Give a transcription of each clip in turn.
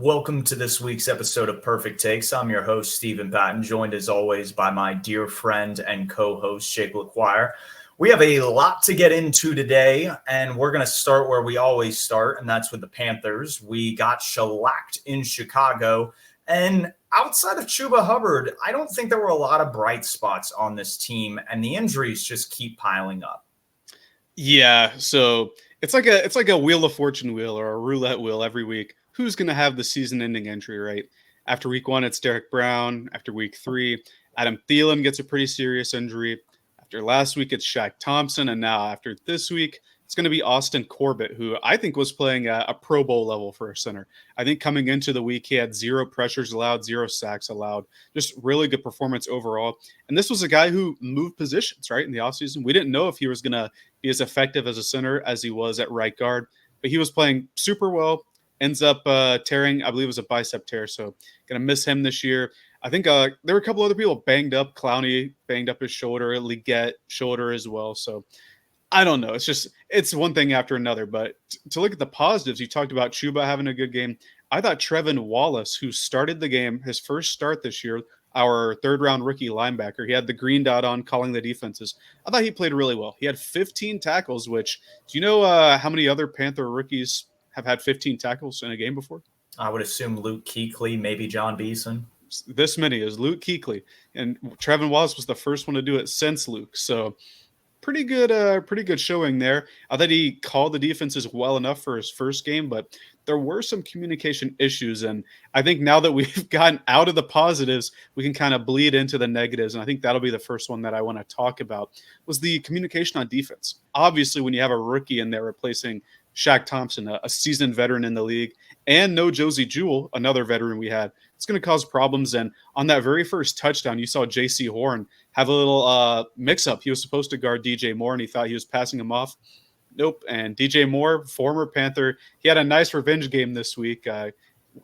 Welcome to this week's episode of Purrfect Takes. I'm your host, Stephen Patton, joined as always by my dear friend and co-host, Jake LaQuire. We have a lot to get into today, and we're going to start where we always start, and that's with the Panthers. We got shellacked in Chicago, and outside of Chuba Hubbard, I don't think there were a lot of bright spots on this team, and the injuries just keep piling up. Yeah, so it's like a Wheel of Fortune wheel or a roulette wheel every week. Who's going to have the season-ending injury, right? After week 1, it's Derek Brown. After week 3, Adam Thielen gets a pretty serious injury. After last week, it's Shaq Thompson. And now after this week, it's going to be Austin Corbett, who I think was playing a Pro Bowl level for a center. I think coming into the week, he had 0 pressures allowed, 0 sacks allowed. Just really good performance overall. And this was a guy who moved positions, right, in the offseason. We didn't know if he was going to be as effective as a center as he was at right guard. But he was playing super well. Ends up tearing, I believe it was a bicep tear, so going to miss him this year. I think there were a couple other people banged up. Clowney banged up his shoulder, Leggett shoulder as well. So I don't know. It's one thing after another. But to look at the positives, you talked about Chuba having a good game. I thought Trevin Wallace, who started the game, his first start this year, our third-round rookie linebacker, he had the green dot on calling the defenses. I thought he played really well. He had 15 tackles, which do you know how many other Panther rookies have had 15 tackles in a game before? I would assume Luke Kuechly, maybe John Beeson. This many is Luke Kuechly, and Trevin Wallace was the first one to do it since Luke. So pretty good showing there. I thought he called the defenses well enough for his first game, but there were some communication issues. And I think now that we've gotten out of the positives, we can kind of bleed into the negatives. And I think that'll be the first one that I want to talk about was the communication on defense. Obviously, when you have a rookie in there replacing Shaq Thompson, a seasoned veteran in the league, and no Josie Jewell, another veteran we had, it's going to cause problems. And on that very first touchdown, you saw J.C. Horn have a little mix-up. He was supposed to guard DJ Moore, and he thought he was passing him off. Nope. And DJ Moore, former Panther, he had a nice revenge game this week.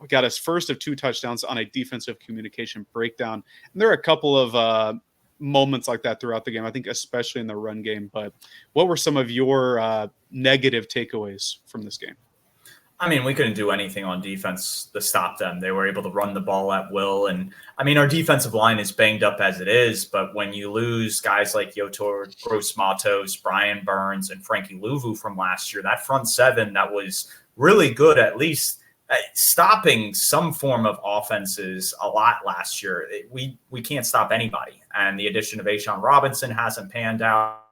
Got his first of 2 touchdowns on a defensive communication breakdown. And there are a couple of moments like that throughout the game, I think especially in the run game. But what were some of your negative takeaways from this game? I mean, we couldn't do anything on defense to stop them. They were able to run the ball at will. And I mean, our defensive line is banged up as it is, but when you lose guys like Yotor Gross-Matos, Brian Burns, and Frankie Louvu from last year, that front 7 that was really good, at least stopping some form of offenses a lot last year. We can't stop anybody. And the addition of A'Shawn Robinson hasn't panned out.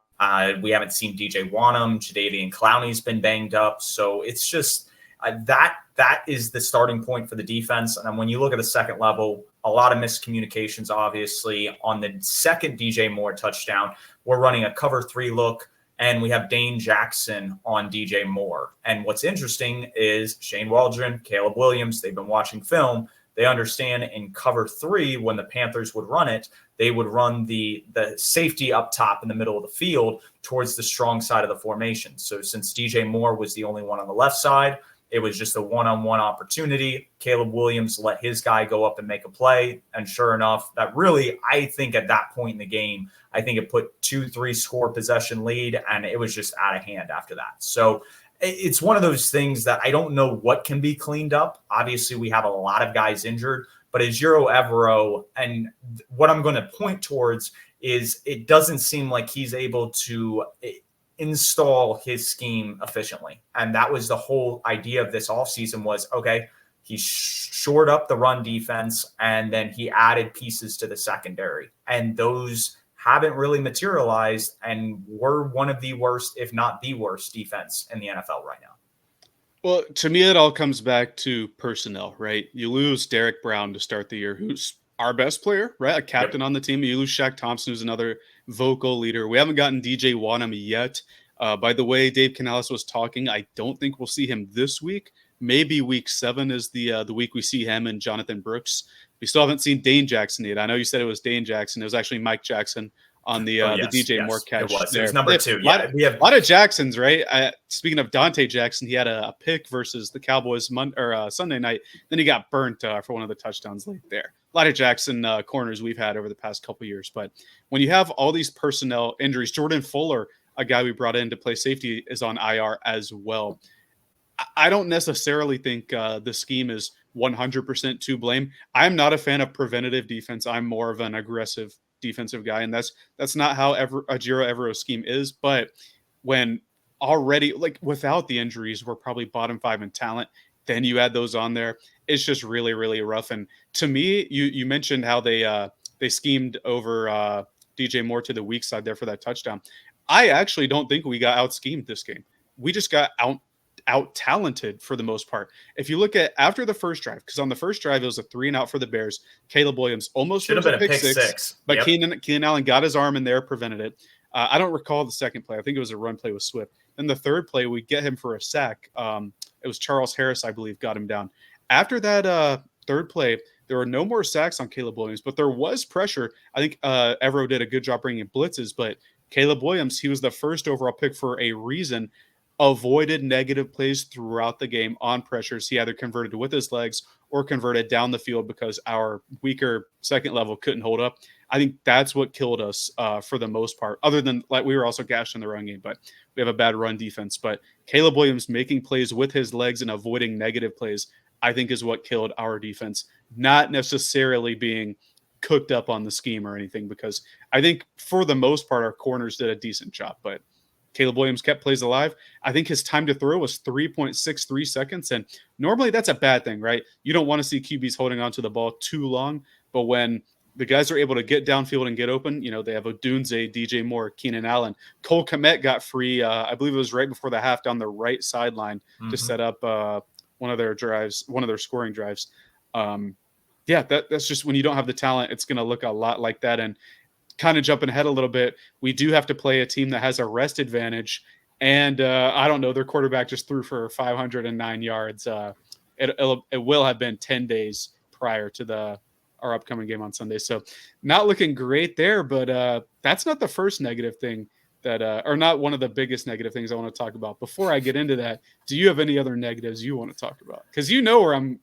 We haven't seen DJ Wanham. Jadeveon Clowney's been banged up. So it's just that is the starting point for the defense. And then when you look at the second level, a lot of miscommunications, obviously. On the second DJ Moore touchdown, we're running a cover 3 look, and we have Dane Jackson on DJ Moore. And what's interesting is Shane Waldron, Caleb Williams, they've been watching film. They understand in cover 3, when the Panthers would run it, they would run the safety up top in the middle of the field towards the strong side of the formation. So since DJ Moore was the only one on the left side, it was just a one-on-one opportunity. Caleb Williams let his guy go up and make a play. And sure enough, that really, I think at that point in the game, I think it put 2-3 score possession lead, and it was just out of hand after that. So it's one of those things that I don't know what can be cleaned up. Obviously, we have a lot of guys injured, but Ejiro Evero, and what I'm going to point towards is it doesn't seem like he's able to install his scheme efficiently. And that was the whole idea of this offseason was, okay, he shored up the run defense, and then he added pieces to the secondary. And those haven't really materialized, and we're one of the worst, if not the worst, defense in the NFL right now. Well, to me, it all comes back to personnel, right? You lose Derek Brown to start the year, who's our best player, right? A captain on the team. You lose Shaq Thompson, who's another vocal leader. We haven't gotten DJ Wanham yet. By the way, Dave Canales was talking. I don't think we'll see him this week. Maybe week 7 is the week we see him and Jonathan Brooks. We still haven't seen Dane Jackson yet. I know you said it was Dane Jackson. It was actually Mike Jackson on the DJ Moore catch. It was number 2. We have a lot of Jacksons, right? Speaking of Dante Jackson, he had a pick versus the Cowboys Sunday night. Then he got burnt for one of the touchdowns late there. A lot of Jackson corners we've had over the past couple years. But when you have all these personnel injuries, Jordan Fuller, a guy we brought in to play safety, is on IR as well. I don't necessarily think the scheme is 100% to blame. I'm not a fan of preventative defense. I'm more of an aggressive defensive guy, and that's not how Ejiro Evero's scheme is. But when already, like, without the injuries, we're probably bottom 5 in talent. Then you add those on there, it's just really, really rough. And to me, you mentioned how they schemed over DJ Moore to the weak side there for that touchdown. I actually don't think we got out schemed this game. We just got out talented for the most part. If you look at after the first drive, because on the first drive it was a 3-and-out for the Bears. Caleb Williams almost should have been a pick six, but yep. Keenan Allen got his arm in there, prevented it. I don't recall the second play. I think it was a run play with Swift. Then the third play, we get him for a sack. It was Charles Harris, I believe, got him down. After that third play, there were no more sacks on Caleb Williams, but there was pressure. I think Evero did a good job bringing blitzes, but Caleb Williams, he was the first overall pick for a reason, avoided negative plays throughout the game on pressures. He either converted with his legs or converted down the field because our weaker second level couldn't hold up. I think that's what killed us for the most part, other than like we were also gashed in the run game, but we have a bad run defense. But Caleb Williams making plays with his legs and avoiding negative plays, I think is what killed our defense, not necessarily being cooked up on the scheme or anything, because I think for the most part, our corners did a decent job, but Caleb Williams kept plays alive. I think his time to throw was 3.63 seconds. And normally that's a bad thing, right? You don't want to see QBs holding onto the ball too long, but when the guys are able to get downfield and get open, they have Odunze, DJ Moore, Keenan Allen. Cole Kmet got free. I believe it was right before the half down the right sideline to set up one of their scoring drives. That's just when you don't have the talent, it's going to look a lot like that. And kind of jumping ahead a little bit, we do have to play a team that has a rest advantage. And I don't know, their quarterback just threw for 509 yards. It will have been 10 days prior to our upcoming game on Sunday. So not looking great there, but that's not the first negative thing or not one of the biggest negative things I want to talk about. Before I get into that, do you have any other negatives you want to talk about? Because you know where I'm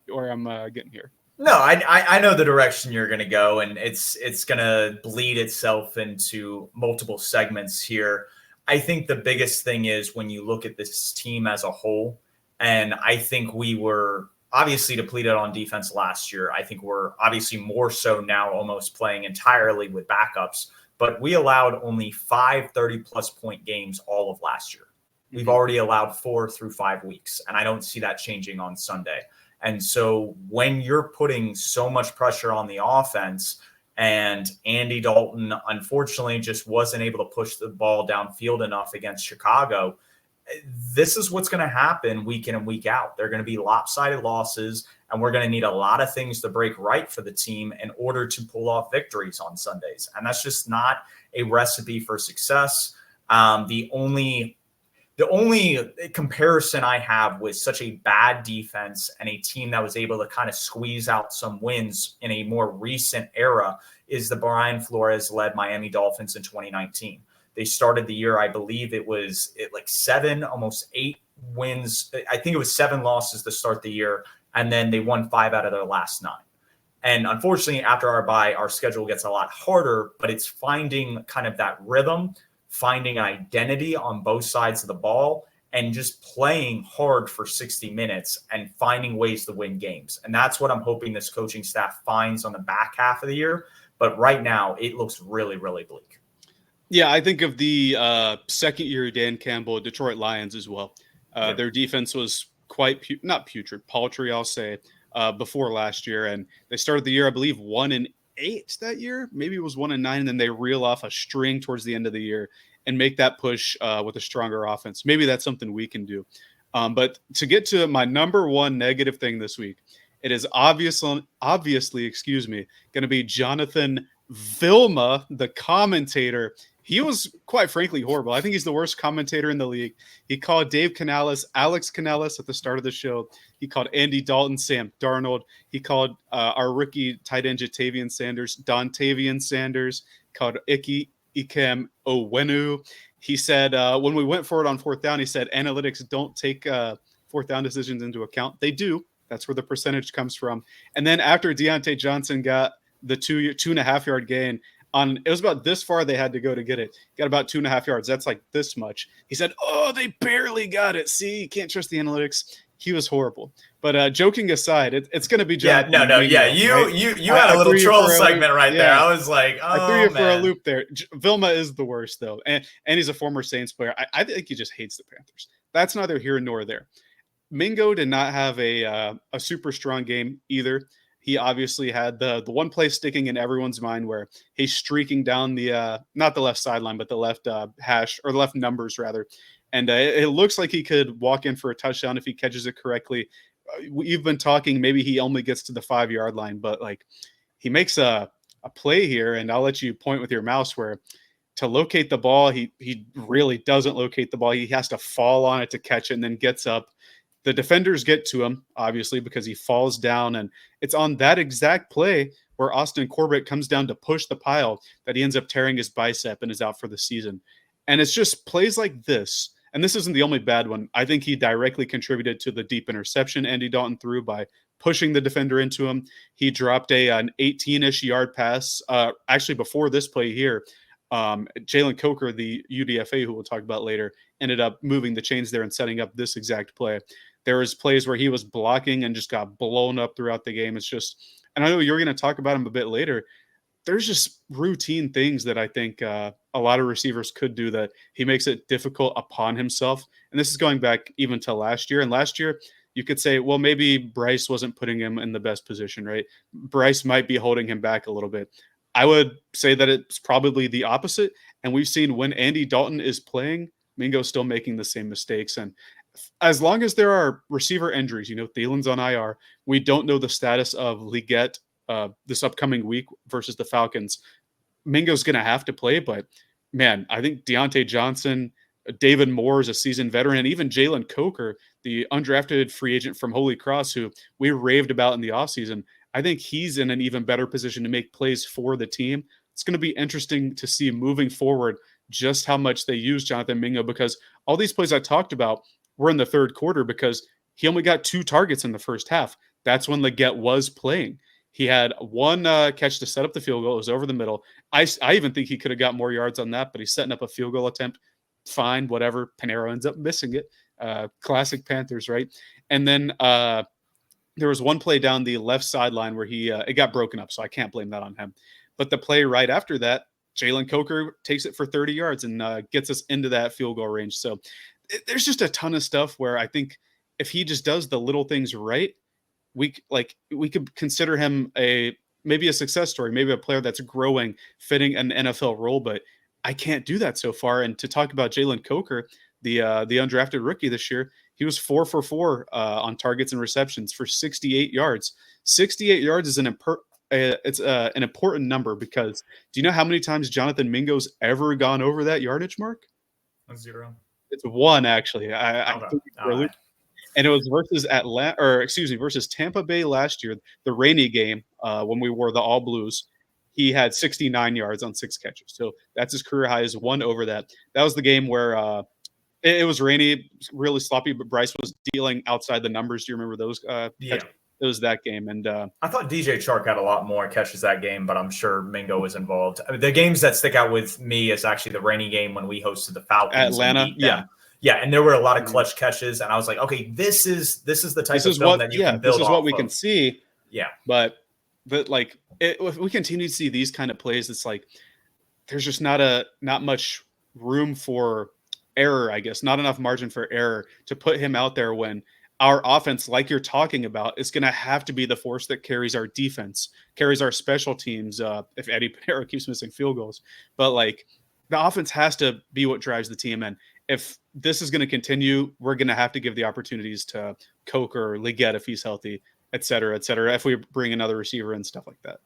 getting here. No, I know the direction you're going to go, and it's going to bleed itself into multiple segments here. I think the biggest thing is when you look at this team as a whole, and I think we were obviously depleted on defense last year. I think we're obviously more so now, almost playing entirely with backups, but we allowed only 5 30-plus point games all of last year. We've already allowed 4 through 5 weeks, and I don't see that changing on Sunday. And so when you're putting so much pressure on the offense, and Andy Dalton, unfortunately, just wasn't able to push the ball downfield enough against Chicago, this is what's going to happen week in and week out. They're going to be lopsided losses, and we're going to need a lot of things to break right for the team in order to pull off victories on Sundays. And that's just not a recipe for success. The only comparison I have with such a bad defense and a team that was able to kind of squeeze out some wins in a more recent era is the Brian Flores-led Miami Dolphins in 2019. They started the year, I believe it was like 7, almost 8 wins. I think it was 7 losses to start the year, and then they won 5 out of their last 9. And unfortunately, after our bye, our schedule gets a lot harder, but it's finding kind of that rhythm, finding an identity on both sides of the ball, and just playing hard for 60 minutes and finding ways to win games. And that's what I'm hoping this coaching staff finds on the back half of the year. But right now, it looks really, really bleak. Yeah, I think of the second year Dan Campbell, Detroit Lions as well. Their defense was quite not putrid, paltry, I'll say, before last year. And they started the year, I believe, 1-8 that year. Maybe it was 1-9, and then they reel off a string towards the end of the year and make that push with a stronger offense. Maybe that's something we can do. But to get to my number one negative thing this week, it is obviously, going to be Jonathan Vilma, the commentator. He was, quite frankly, horrible. I think he's the worst commentator in the league. He called Dave Canales, Alex Canales at the start of the show. He called Andy Dalton, Sam Darnold. He called our rookie tight end, Jatavian Sanders, Dontavian Sanders. Called Ikem Owenu. He said when we went for it on 4th down, he said analytics don't take 4th down decisions into account. They do. That's where the percentage comes from. And then after Deontay Johnson got the 2.5 yard gain, it was about this far they had to go to get it. Got about 2.5 yards. That's like this much. He said, "Oh, they barely got it. See, you can't trust the analytics." he was horrible. But joking aside, it's going to be Yeah, Jonathan no, Mingo, yeah, right? you had a little troll segment right there. Yeah. I was like, I threw oh you for a man. loop there. Vilma is the worst, though, and he's a former Saints player. I think he just hates the Panthers. That's neither here nor there. Mingo did not have a super strong game either. He obviously had the one play sticking in everyone's mind where he's streaking down the not the left sideline, but the left hash, or the left numbers rather, and it looks like he could walk in for a touchdown if he catches it correctly. You've been talking maybe he only gets to the 5-yard line, but like he makes a play here, and I'll let you point with your mouse where to locate the ball, he really doesn't locate the ball. He has to fall on it to catch it and then gets up. The defenders get to him, obviously, because he falls down. And it's on that exact play where Austin Corbett comes down to push the pile that he ends up tearing his bicep and is out for the season. And it's just plays like this. And this isn't the only bad one. I think he directly contributed to the deep interception Andy Dalton threw by pushing the defender into him. He dropped an 18-ish yard pass. Actually, before this play here, Jalen Coker, the UDFA, who we'll talk about later, ended up moving the chains there and setting up this exact play. There was plays where he was blocking and just got blown up throughout the game. It's just, and I know you're going to talk about him a bit later. There's just routine things that I think a lot of receivers could do that he makes it difficult upon himself. And this is going back even to last year. And last year, you could say, well, maybe Bryce wasn't putting him in the best position, right? Bryce might be holding him back a little bit. I would say that it's probably the opposite. And we've seen when Andy Dalton is playing, Mingo's still making the same mistakes. And as long as there are receiver injuries, Thielen's on IR, we don't know the status of Leggett this upcoming week versus the Falcons. Mingo's going to have to play, but man, I think Deontay Johnson, David Moore is a seasoned veteran, and even Jalen Coker, the undrafted free agent from Holy Cross, who we raved about in the offseason, I think he's in an even better position to make plays for the team. It's going to be interesting to see moving forward just how much they use Jonathan Mingo, because all these plays I talked about were in the third quarter because he only got 2 targets in the first half. That's when Leggett was playing. He had one catch to set up the field goal. It was over the middle. I even think he could have got more yards on that, but he's setting up a field goal attempt. Fine, whatever. Panero ends up missing it. Classic Panthers, right? And then there was one play down the left sideline where it got broken up, so I can't blame that on him. But the play right after that, Jalen Coker takes it for 30 yards and gets us into that field goal range. So there's just a ton of stuff where I think if he just does the little things right, we could consider him maybe a success story, maybe a player that's growing, fitting an NFL role. But I can't do that so far. And to talk about Jalen Coker, the undrafted rookie this year, he was 4 for 4 on targets and receptions for 68 yards. 68 yards is an important number, because do you know how many times Jonathan Mingo's ever gone over that yardage mark? 0. It's 1, actually. And it was versus Tampa Bay last year, the rainy game when we wore the all blues. He had 69 yards on 6 catches. So that's his career high, is 1 over that. That was the game where it was rainy, really sloppy, but Bryce was dealing outside the numbers. Do you remember those? Yeah. It was that game. And I thought DJ Chark had a lot more catches that game, but I'm sure Mingo was involved. I mean, the games that stick out with me is actually the rainy game when we hosted the Falcons. Atlanta, yeah, and there were a lot of clutch catches, and I was like, okay, this is the type of film that you can build. This is what we can see. Yeah, but like if we continue to see these kind of plays, it's like there's just not much room for error, I guess, not enough margin for error to put him out there when our offense, like you're talking about, is going to have to be the force that carries our defense, carries our special teams. If Eddie Panero keeps missing field goals, but like the offense has to be what drives the team. And if this is going to continue, we're going to have to give the opportunities to Coker or Leggett if he's healthy, et cetera, if we bring another receiver and stuff like that.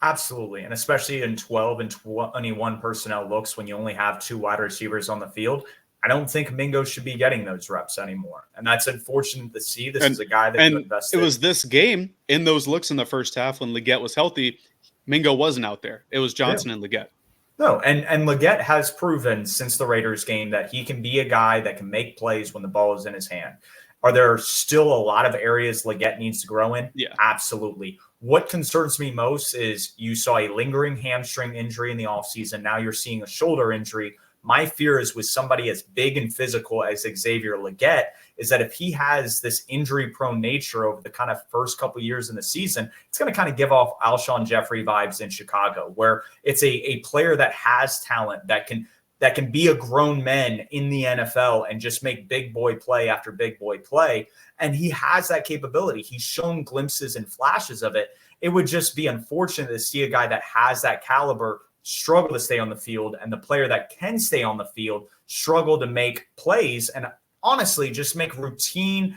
Absolutely. And especially in 12 and 21 personnel looks, when you only have 2 wide receivers on the field, I don't think Mingo should be getting those reps anymore. And that's unfortunate to see. This is a guy that you invested. It was this game in those looks in the first half when Leggett was healthy. Mingo wasn't out there. It was Johnson and Leggett. No, and Leggett has proven since the Raiders game that he can be a guy that can make plays when the ball is in his hand. Are there still a lot of areas Leggett needs to grow in? Yeah. Absolutely. What concerns me most is you saw a lingering hamstring injury in the offseason. Now you're seeing a shoulder injury. My fear is with somebody as big and physical as Xavier Legette is that if he has this injury-prone nature over the kind of first couple of years in the season, it's going to kind of give off Alshon Jeffrey vibes in Chicago, where it's a player that has talent that can be a grown man in the NFL and just make big boy play after big boy play. And he has that capability. He's shown glimpses and flashes of it. It would just be unfortunate to see a guy that has that caliber struggle to stay on the field, and the player that can stay on the field struggle to make plays and honestly just make routine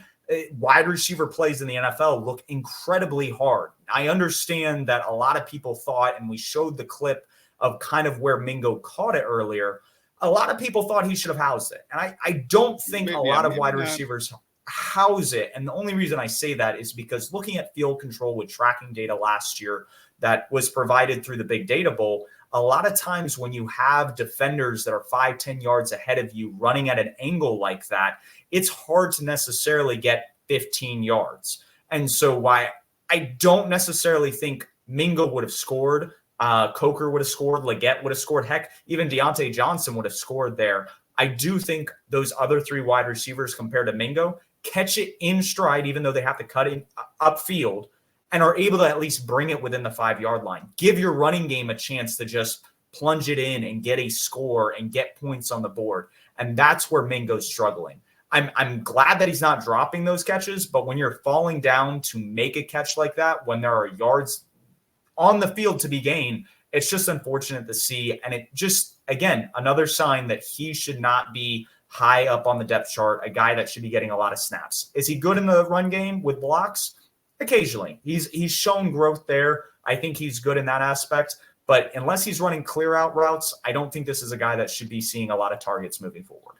wide receiver plays in the NFL look incredibly hard. I understand that a lot of people thought, and we showed the clip of kind of where Mingo caught it earlier, a lot of people thought he should have housed it. And I don't think a lot of wide receivers house it. And the only reason I say that is because looking at field control with tracking data last year that was provided through the Big Data Bowl, a lot of times when you have defenders that are 5-10 yards ahead of you running at an angle like that, it's hard to necessarily get 15 yards. And so why I don't necessarily think Mingo would have scored, Coker would have scored, Legette would have scored, heck, even Deontay Johnson would have scored there. I do think those other three wide receivers compared to Mingo catch it in stride, even though they have to cut it upfield, and are able to at least bring it within the 5-yard line. Give your running game a chance to just plunge it in and get a score and get points on the board. And that's where Mingo's struggling. I'm glad that he's not dropping those catches, but when you're falling down to make a catch like that, when there are yards on the field to be gained, it's just unfortunate to see. And it just, again, another sign that he should not be high up on the depth chart, a guy that should be getting a lot of snaps. Is he good in the run game with blocks? Occasionally. He's shown growth there. I think he's good in that aspect. But unless he's running clear out routes, I don't think this is a guy that should be seeing a lot of targets moving forward.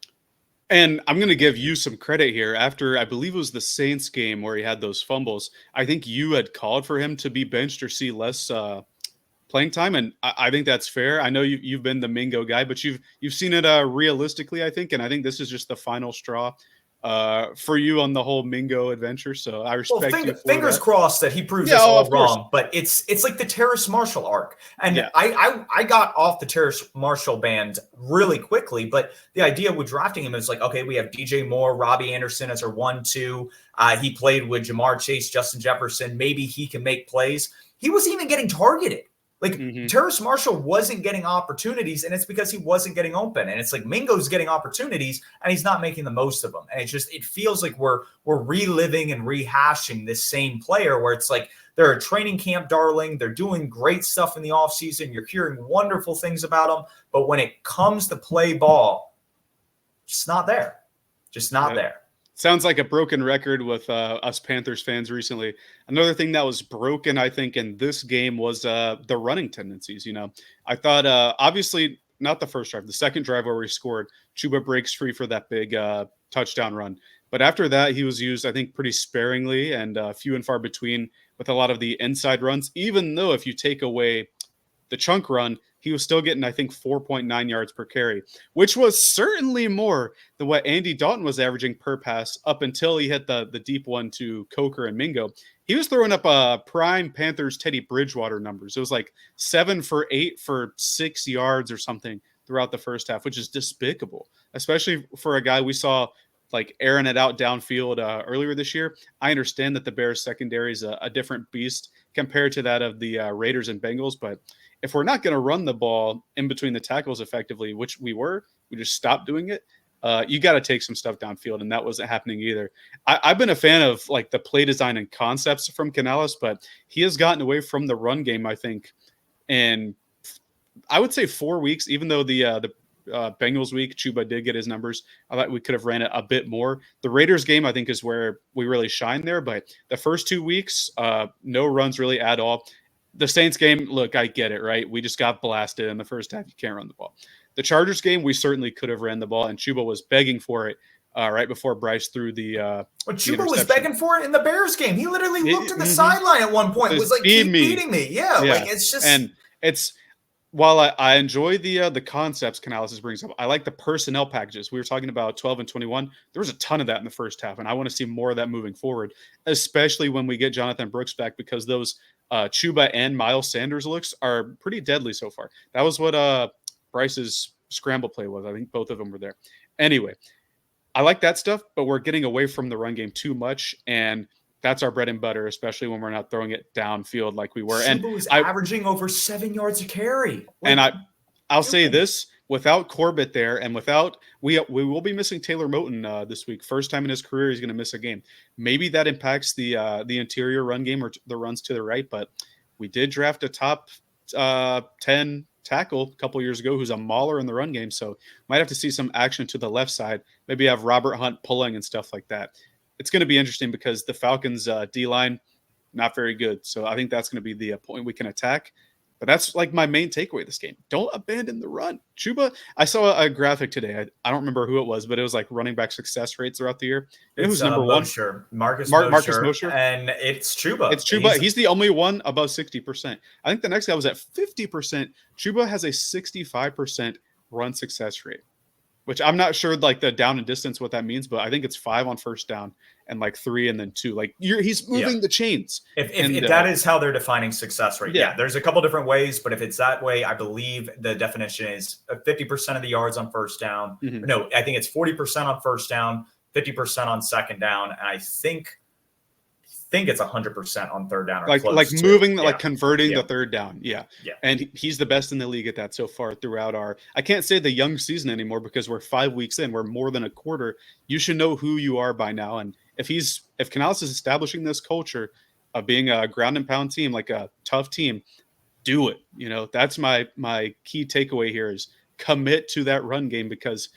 And I'm going to give you some credit here. After, I believe it was the Saints game where he had those fumbles, I think you had called for him to be benched or see less playing time, and I think that's fair. I know you've been the Mingo guy, but you've seen it realistically, I think, and I think this is just the final straw for you on the whole Mingo adventure. So I respect you. Fingers crossed that he proves us all wrong. But it's like the Terrace Marshall arc, and I got off the Terrace Marshall band really quickly. But the idea with drafting him is like, okay, we have DJ Moore, Robbie Anderson as our 1-2. He played with Jamar Chase, Justin Jefferson. Maybe he can make plays. He wasn't even getting targeted. Like Terrace Marshall wasn't getting opportunities, and it's because he wasn't getting open. And it's like Mingo's getting opportunities, and he's not making the most of them. And it feels like we're reliving and rehashing this same player where it's like they're a training camp darling. They're doing great stuff in the offseason. You're hearing wonderful things about them. But when it comes to play ball, just not there. Just not there. Sounds like a broken record with us Panthers fans recently. Another thing that was broken, I think, in this game was the running tendencies. You know, I thought obviously not the first drive, the second drive where we scored, Chuba breaks free for that big touchdown run. But after that, he was used, I think, pretty sparingly and few and far between with a lot of the inside runs, even though if you take away the chunk run, he was still getting, I think, 4.9 yards per carry, which was certainly more than what Andy Dalton was averaging per pass up until he hit the deep one to Coker and Mingo. He was throwing up prime Panthers Teddy Bridgewater numbers. It was like 7 for 8 for 6 yards or something throughout the first half, which is despicable, especially for a guy we saw like airing it out downfield earlier this year. I understand that the Bears secondary is a different beast compared to that of the Raiders and Bengals, but if we're not going to run the ball in between the tackles effectively, which we just stopped doing it. You got to take some stuff downfield, and that wasn't happening either. I've been a fan of like the play design and concepts from Canales, but he has gotten away from the run game, I think, in I would say 4 weeks. Even though the Bengals week, Chuba did get his numbers. I thought we could have ran it a bit more. The Raiders game, I think, is where we really shine there. But the first 2 weeks, no runs really at all. The Saints game, look, I get it, right? We just got blasted in the first half. You can't run the ball. The Chargers game, we certainly could have ran the ball, and Chuba was begging for it right before Bryce threw the But Chuba was begging for it in the Bears game. He literally looked at the sideline at one point. It was like, keep beating me. Yeah, like it's just... And it's... While I enjoy the concepts Canales brings up, I like the personnel packages. We were talking about 12 and 21. There was a ton of that in the first half, and I want to see more of that moving forward, especially when we get Jonathan Brooks back, because those Chuba and Miles Sanders looks are pretty deadly so far. That was what Bryce's scramble play was. I think both of them were there. Anyway, I like that stuff, but we're getting away from the run game too much, and that's our bread and butter, especially when we're not throwing it downfield like we were. Chuba was averaging over 7 yards a carry. I'll say this, without Corbett there, and without we will be missing Taylor Moton this week. First time in his career he's going to miss a game. Maybe that impacts the interior run game or the runs to the right, but we did draft a top 10 tackle a couple years ago who's a mauler in the run game, so might have to see some action to the left side. Maybe have Robert Hunt pulling and stuff like that. It's going to be interesting because the Falcons D-line not very good, so I think that's going to be the point we can attack. But that's like my main takeaway this game. Don't abandon the run. Chuba, I saw a graphic today. I don't remember who it was, but it was like running back success rates throughout the year. It was number one. Marcus Mosher. And it's Chuba. It's Chuba. He's the only one above 60%. I think the next guy was at 50%. Chuba has a 65% run success rate, which I'm not sure like the down and distance what that means, but I think it's 5 on first down and like 3 and then 2. Like he's moving the chains. If that is how they're defining success rate, there's a couple different ways, but if it's that way, I believe the definition is 50% of the yards on first down. Mm-hmm. No, I think it's 40% on first down, 50% on second down, and I think it's 100% on third down. Or like moving, like converting the third down. Yeah. And he's the best in the league at that so far throughout I can't say the young season anymore because we're 5 weeks in. We're more than a quarter. You should know who you are by now. And if Canales is establishing this culture of being a ground and pound team, like a tough team, do it. That's my key takeaway here is commit to that run game, because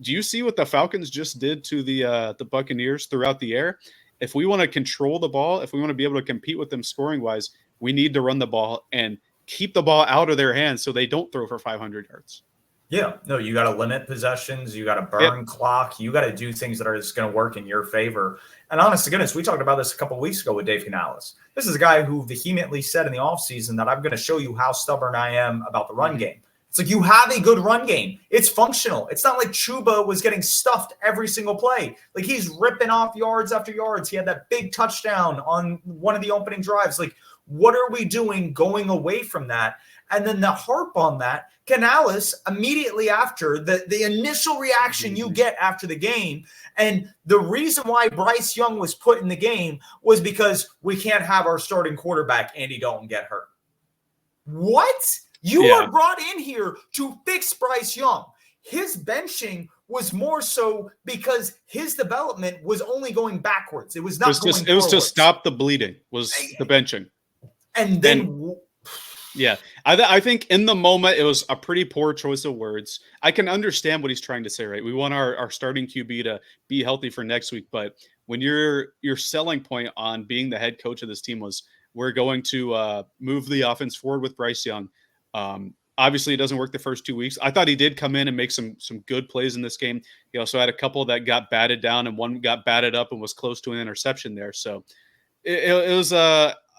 do you see what the Falcons just did to the Buccaneers throughout the air? If we want to control the ball, if we want to be able to compete with them scoring wise, we need to run the ball and keep the ball out of their hands so they don't throw for 500 yards. Yeah, no, you got to limit possessions. You got to burn clock. You got to do things that are just going to work in your favor. And honest to goodness, we talked about this a couple of weeks ago with Dave Canales. This is a guy who vehemently said in the offseason that I'm going to show you how stubborn I am about the run game. It's like, you have a good run game. It's functional. It's not like Chuba was getting stuffed every single play. Like, he's ripping off yards after yards. He had that big touchdown on one of the opening drives. Like, what are we doing going away from that? And then the harp on that, Canales, immediately after the initial reaction you get after the game, and the reason why Bryce Young was put in the game was because we can't have our starting quarterback, Andy Dalton, get hurt. What? You are brought in here to fix Bryce Young. His benching was more so because his development was only going backwards. It was not going forwards. It was to stop the bleeding, was the benching. And then... I think in the moment, it was a pretty poor choice of words. I can understand what he's trying to say, right? We want our starting QB to be healthy for next week. But when your selling point on being the head coach of this team was, we're going to move the offense forward with Bryce Young. Obviously, it doesn't work the first 2 weeks. I thought he did come in and make some good plays in this game. He also had a couple that got batted down and one got batted up and was close to an interception there. So it was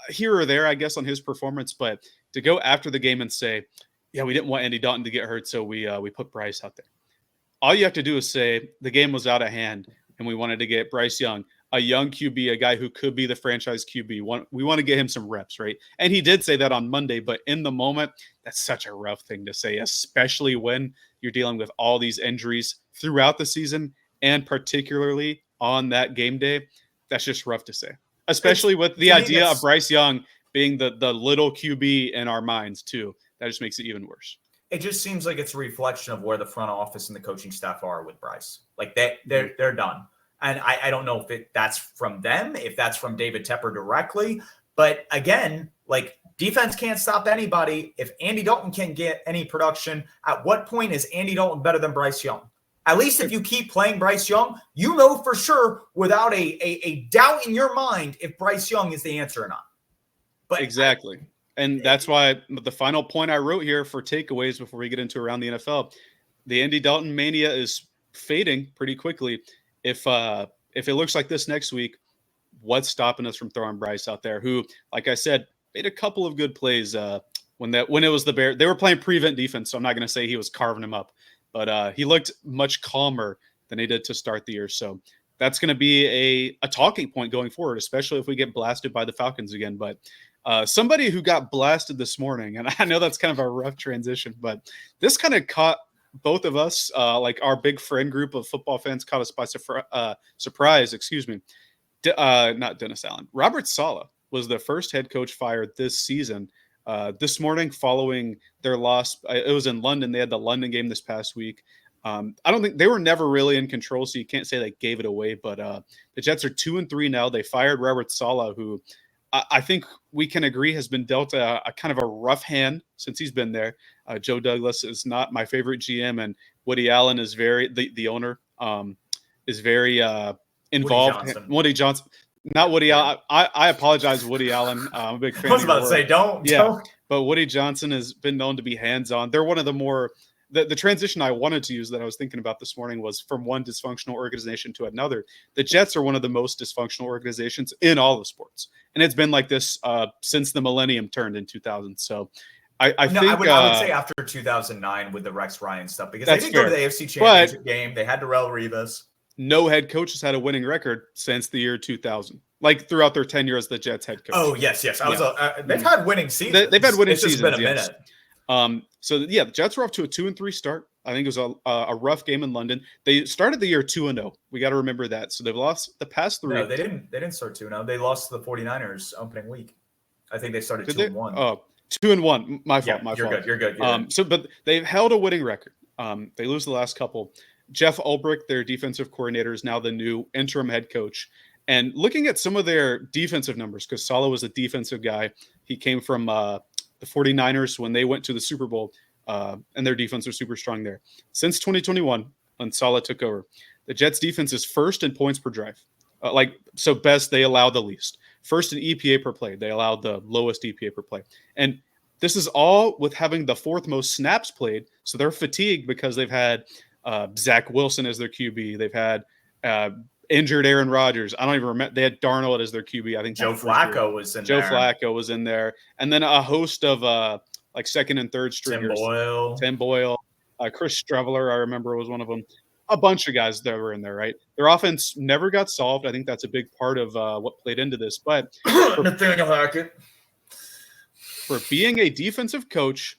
here or there, I guess, on his performance. But to go after the game and say, we didn't want Andy Dalton to get hurt, so we put Bryce out there. All you have to do is say the game was out of hand and we wanted to get Bryce Young, a young QB, a guy who could be the franchise QB. We want to get him some reps, right? And he did say that on Monday, but in the moment, that's such a rough thing to say, especially when you're dealing with all these injuries throughout the season and particularly on that game day. That's just rough to say, especially with the idea of Bryce Young being the little QB in our minds too. That just makes it even worse. It just seems like it's a reflection of where the front office and the coaching staff are with Bryce. Like they're done. And I don't know if that's from them, if that's from David Tepper directly. But again, like, defense can't stop anybody. If Andy Dalton can't get any production, at what point is Andy Dalton better than Bryce Young? At least if you keep playing Bryce Young, you know for sure without a doubt in your mind if Bryce Young is the answer or not. But exactly. And that's why the final point I wrote here for takeaways before we get into around the NFL, the Andy Dalton mania is fading pretty quickly. If it looks like this next week, what's stopping us from throwing Bryce out there, who, like I said, made a couple of good plays when it was the Bears. They were playing prevent defense, so I'm not going to say he was carving him up, but he looked much calmer than he did to start the year. So that's going to be a talking point going forward, especially if we get blasted by the Falcons again. But somebody who got blasted this morning, and I know that's kind of a rough transition, but this kind of caught both of us, like our big friend group of football fans, caught us by surprise. Excuse me. Not Dennis Allen. Robert Saleh was the first head coach fired this season. This morning, following their loss, it was in London. They had the London game this past week. I don't think they were never really in control, so you can't say they gave it away. But the Jets are 2-3 now. They fired Robert Saleh, who I think we can agree has been dealt a kind of a rough hand since he's been there. Joe Douglas is not my favorite GM, and Woody Allen is the owner, is very involved. Woody Johnson. Not Woody Allen. I apologize, Woody Allen. I'm a big fan. I was about to say, don't. But Woody Johnson has been known to be hands-on. They're one of the more the transition I wanted to use that I was thinking about this morning was from one dysfunctional organization to another. The Jets are one of the most dysfunctional organizations in all of sports, and it's been like this since the millennium turned in 2000. So I think I would say after 2009 with the Rex Ryan stuff, because they didn't go to the AFC Championship game. They had Darrelle Revis. No head coach has had a winning record since the year 2000, like throughout their tenure as the Jets head coach. Oh, yes. They've had winning seasons. They've had winning seasons. It's just been a minute. The Jets were off to a 2-3 start. I think it was a rough game in London. They started the year 2-0. We got to remember that. So they've lost the past three. No, they didn't start 2-0. They lost to the 49ers opening week. I think they started 2-1. Oh, 2-1. My fault. You're good. But they've held a winning record. They lose the last couple. Jeff Ulbrich, their defensive coordinator, is now the new interim head coach. And looking at some of their defensive numbers, because Saleh was a defensive guy. He came from the 49ers when they went to the Super Bowl, and their defense was super strong there. Since 2021, when Saleh took over, the Jets' defense is first in points per drive. Best, they allow the least. First in EPA per play, they allowed the lowest EPA per play. And this is all with having the fourth most snaps played, so they're fatigued because they've had Zach Wilson as their QB. They've had injured Aaron Rodgers. I don't even remember. They had Darnold as their QB. I think Joe Flacco was in there. Joe Flacco was in there. And then a host of second and third stringers. Tim Boyle. Chris Streveler, I remember, was one of them. A bunch of guys that were in there, right? Their offense never got solved. I think that's a big part of what played into this. But Nathaniel Hackett. For being a defensive coach,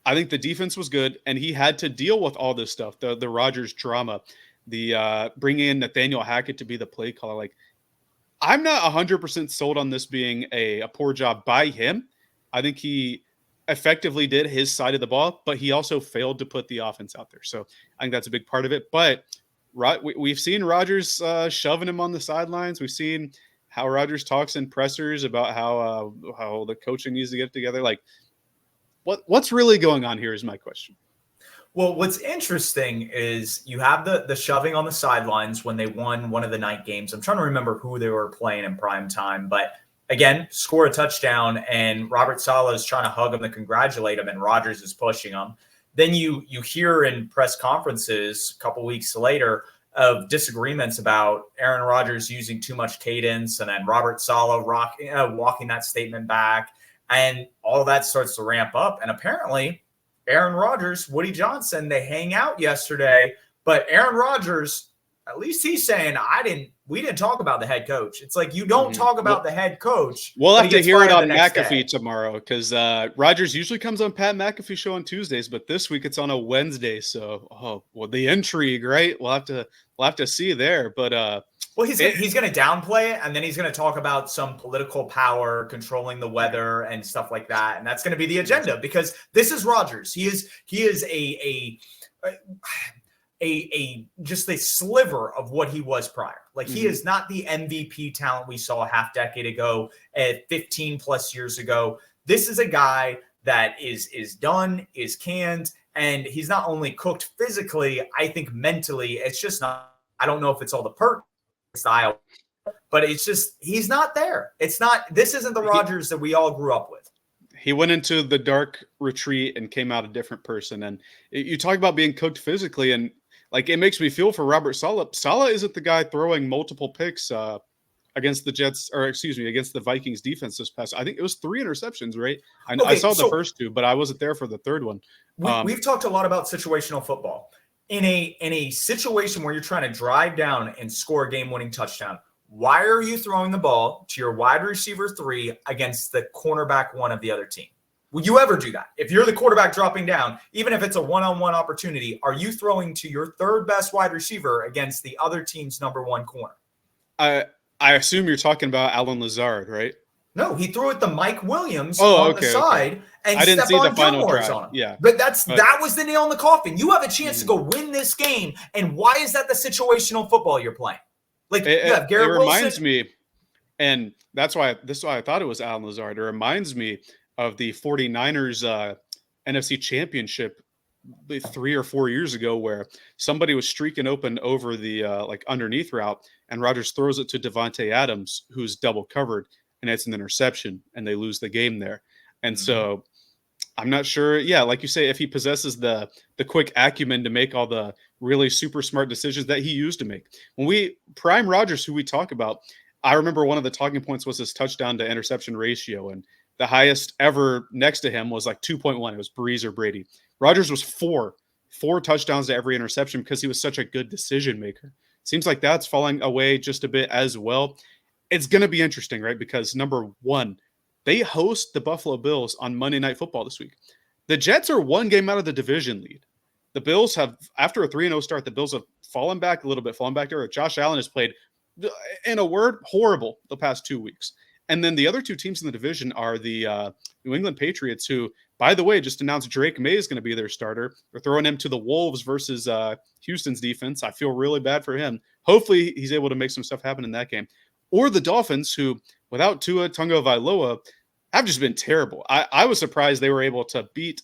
I think the defense was good, and he had to deal with all this stuff, the Rodgers drama, the bringing in Nathaniel Hackett to be the play caller. Like, I'm not 100% sold on this being a poor job by him. I think he effectively did his side of the ball, but he also failed to put the offense out there. So I think that's a big part of it. But we've seen Rodgers shoving him on the sidelines. We've seen how Rodgers talks in pressers about how the coaching needs to get together. Like, what's really going on here is my question. Well, what's interesting is you have the shoving on the sidelines when they won one of the night games. I'm trying to remember who they were playing in prime time, but again, score a touchdown and Robert Saleh is trying to hug him and congratulate him, and Rodgers is pushing him. Then you hear in press conferences a couple weeks later of disagreements about Aaron Rodgers using too much cadence, and then Robert Saleh walking that statement back, and all that starts to ramp up. And apparently Aaron Rodgers, Woody Johnson, they hang out yesterday, but Aaron Rodgers, at least he's saying, we didn't talk about the head coach. It's like, you don't talk about the head coach. We'll have to hear it on McAfee tomorrow, because Rodgers usually comes on Pat McAfee show on Tuesdays, but this week it's on a Wednesday. So, the intrigue, right? We'll have to see there. But he's going to downplay it, and then he's going to talk about some political power controlling the weather and stuff like that, and that's going to be the agenda, because this is Rodgers. He is just a sliver of what he was prior. Like, he is not the MVP talent we saw a half decade ago, 15 plus years ago. This is a guy that is done, is canned, and he's not only cooked physically, I think mentally, it's just not, I don't know if it's all the perk style, but it's just, he's not there. This isn't the Rodgers that we all grew up with. He went into the dark retreat and came out a different person. And you talk about being cooked physically, and like, it makes me feel for Robert Saleh. Saleh isn't the guy throwing multiple picks against the Vikings defense this past. I think it was 3 interceptions, right? I saw the first 2, but I wasn't there for the third one. We've talked a lot about situational football. In a situation where you're trying to drive down and score a game-winning touchdown, why are you throwing the ball to your wide receiver 3 against the cornerback 1 of the other team? Will you ever do that? If you're the quarterback dropping down, even if it's a one-on-one opportunity, are you throwing to your third best wide receiver against the other team's number one corner? I assume you're talking about Alan Lazard, right? No, he threw it to Mike Williams Oh, on the side, and I didn't see the Stephon final Gilmore's drive. on him. Yeah. But that was the nail in the coffin. You have a chance to go win this game, and why is that the situational football you're playing? Like, you have Garrett Wilson. It reminds me, and this is why I thought it was Alan Lazard. It reminds me of the 49ers NFC Championship 3 or 4 years ago, where somebody was streaking open over the underneath route, and Rodgers throws it to Devontae Adams, who's double covered, and it's an interception, and they lose the game there. And so I'm not sure. Yeah, like you say, if he possesses the quick acumen to make all the really super smart decisions that he used to make. When we prime Rodgers, who we talk about, I remember one of the talking points was his touchdown to interception ratio, and the highest ever next to him was like 2.1. It was Breeze or Brady. Rodgers was four touchdowns to every interception because he was such a good decision maker. Seems like that's falling away just a bit as well. It's going to be interesting, right? Because number one, they host the Buffalo Bills on Monday Night Football this week. The Jets are one game out of the division lead. The Bills have, after a 3-0 start, the Bills have fallen back a little bit, fallen back to earth. Josh Allen has played, in a word, horrible the past 2 weeks. And then the other two teams in the division are the New England Patriots, who, by the way, just announced Drake May is going to be their starter. They're throwing him to the Wolves versus Houston's defense. I feel really bad for him. Hopefully he's able to make some stuff happen in that game. Or the Dolphins, who, without Tua Tagovailoa, have just been terrible. I was surprised they were able to beat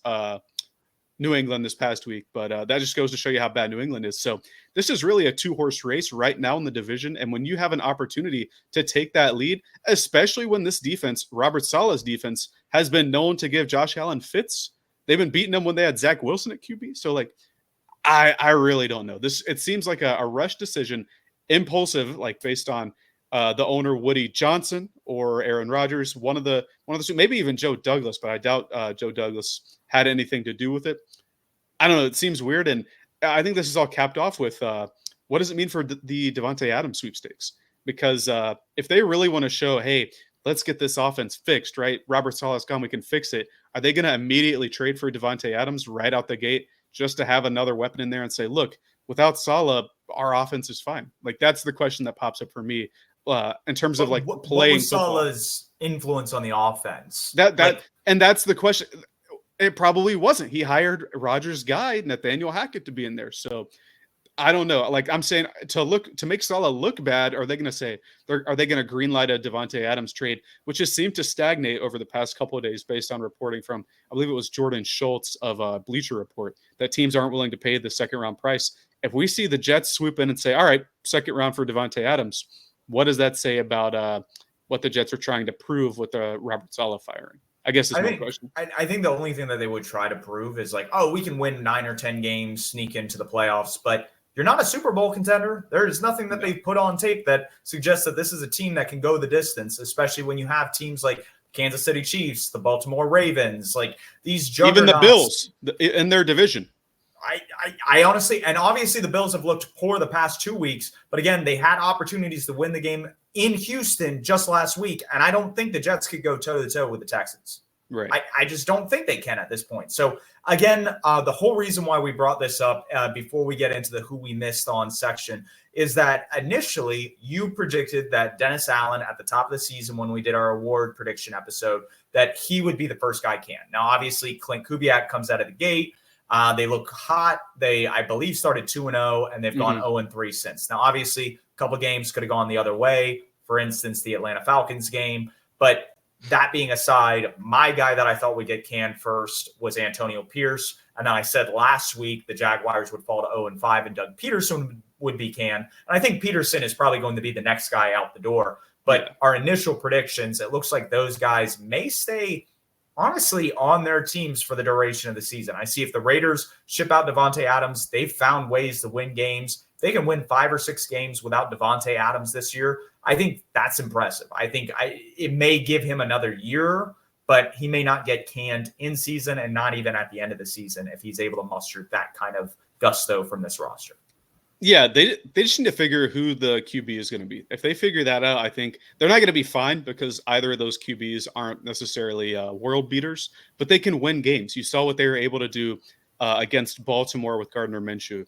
New England this past week, but that just goes to show you how bad New England is. So this is really a two-horse race right now in the division, and when you have an opportunity to take that lead, especially when this defense, Robert Saleh's defense, has been known to give Josh Allen fits. They've been beating them when they had Zach Wilson at QB. So, like, I really don't know. It seems like a rush decision, impulsive, like based on the owner Woody Johnson or Aaron Rodgers, one of the two, maybe even Joe Douglas, but I doubt Joe Douglas had anything to do with it. I don't know. It seems weird, and I think this is all capped off with what does it mean for the Devontae Adams sweepstakes? Because if they really want to show, hey, let's get this offense fixed, right? Robert Saleh's gone, we can fix it. Are they going to immediately trade for Devontae Adams right out the gate just to have another weapon in there and say, look, without Saleh, our offense is fine? Like, that's the question that pops up for me. In terms of like playing what was Saleh's influence on the offense? And that's the question. It probably wasn't. He hired Rodgers' guy, Nathaniel Hackett, to be in there. So I don't know. Like I'm saying, to make Saleh look bad, are they going to say are they going to greenlight a Devontae Adams trade, which has seemed to stagnate over the past couple of days based on reporting from, I believe it was Jordan Schultz of Bleacher Report, that teams aren't willing to pay the second round price. If we see the Jets swoop in and say, all right, second round for Devontae Adams, what does that say about what the Jets are trying to prove with the Robert Saleh firing? I guess is my question. I think the only thing that they would try to prove is like, oh, we can win 9 or 10 games, sneak into the playoffs, but you're not a Super Bowl contender. There is nothing that they've put on tape that suggests that this is a team that can go the distance, especially when you have teams like Kansas City Chiefs, the Baltimore Ravens, like these juggernauts. Even the Bills in their division. I honestly, and obviously the Bills have looked poor the past 2 weeks, but again, they had opportunities to win the game in Houston just last week, and I don't think the Jets could go toe-to-toe with the Texans. Right. I just don't think they can at this point. So again, the whole reason why we brought this up before we get into the who we missed on section is that initially you predicted that Dennis Allen at the top of the season when we did our award prediction episode, that he would be the first guy can. Now, obviously, Clint Kubiak comes out of the gate. They look hot. They, I believe, started 2-0, and they've gone 0-3 since. Now, obviously, a couple games could have gone the other way. For instance, the Atlanta Falcons game. But that being aside, my guy that I thought would get canned first was Antonio Pierce. And then I said last week the Jaguars would fall to 0-5 and Doug Peterson would be canned. And I think Peterson is probably going to be the next guy out the door. But our initial predictions, it looks like those guys may stay honestly on their teams for the duration of the season. I see if the Raiders ship out Devontae Adams, they've found ways to win games. They can win 5 or 6 games without Devontae Adams this year. I think that's impressive. I think it may give him another year, but he may not get canned in season and not even at the end of the season if he's able to muster that kind of gusto from this roster. Yeah, they just need to figure who the QB is going to be. If they figure that out, I think they're not going to be fine because either of those QBs aren't necessarily world beaters, but they can win games. You saw what they were able to do against Baltimore with Gardner Minshew.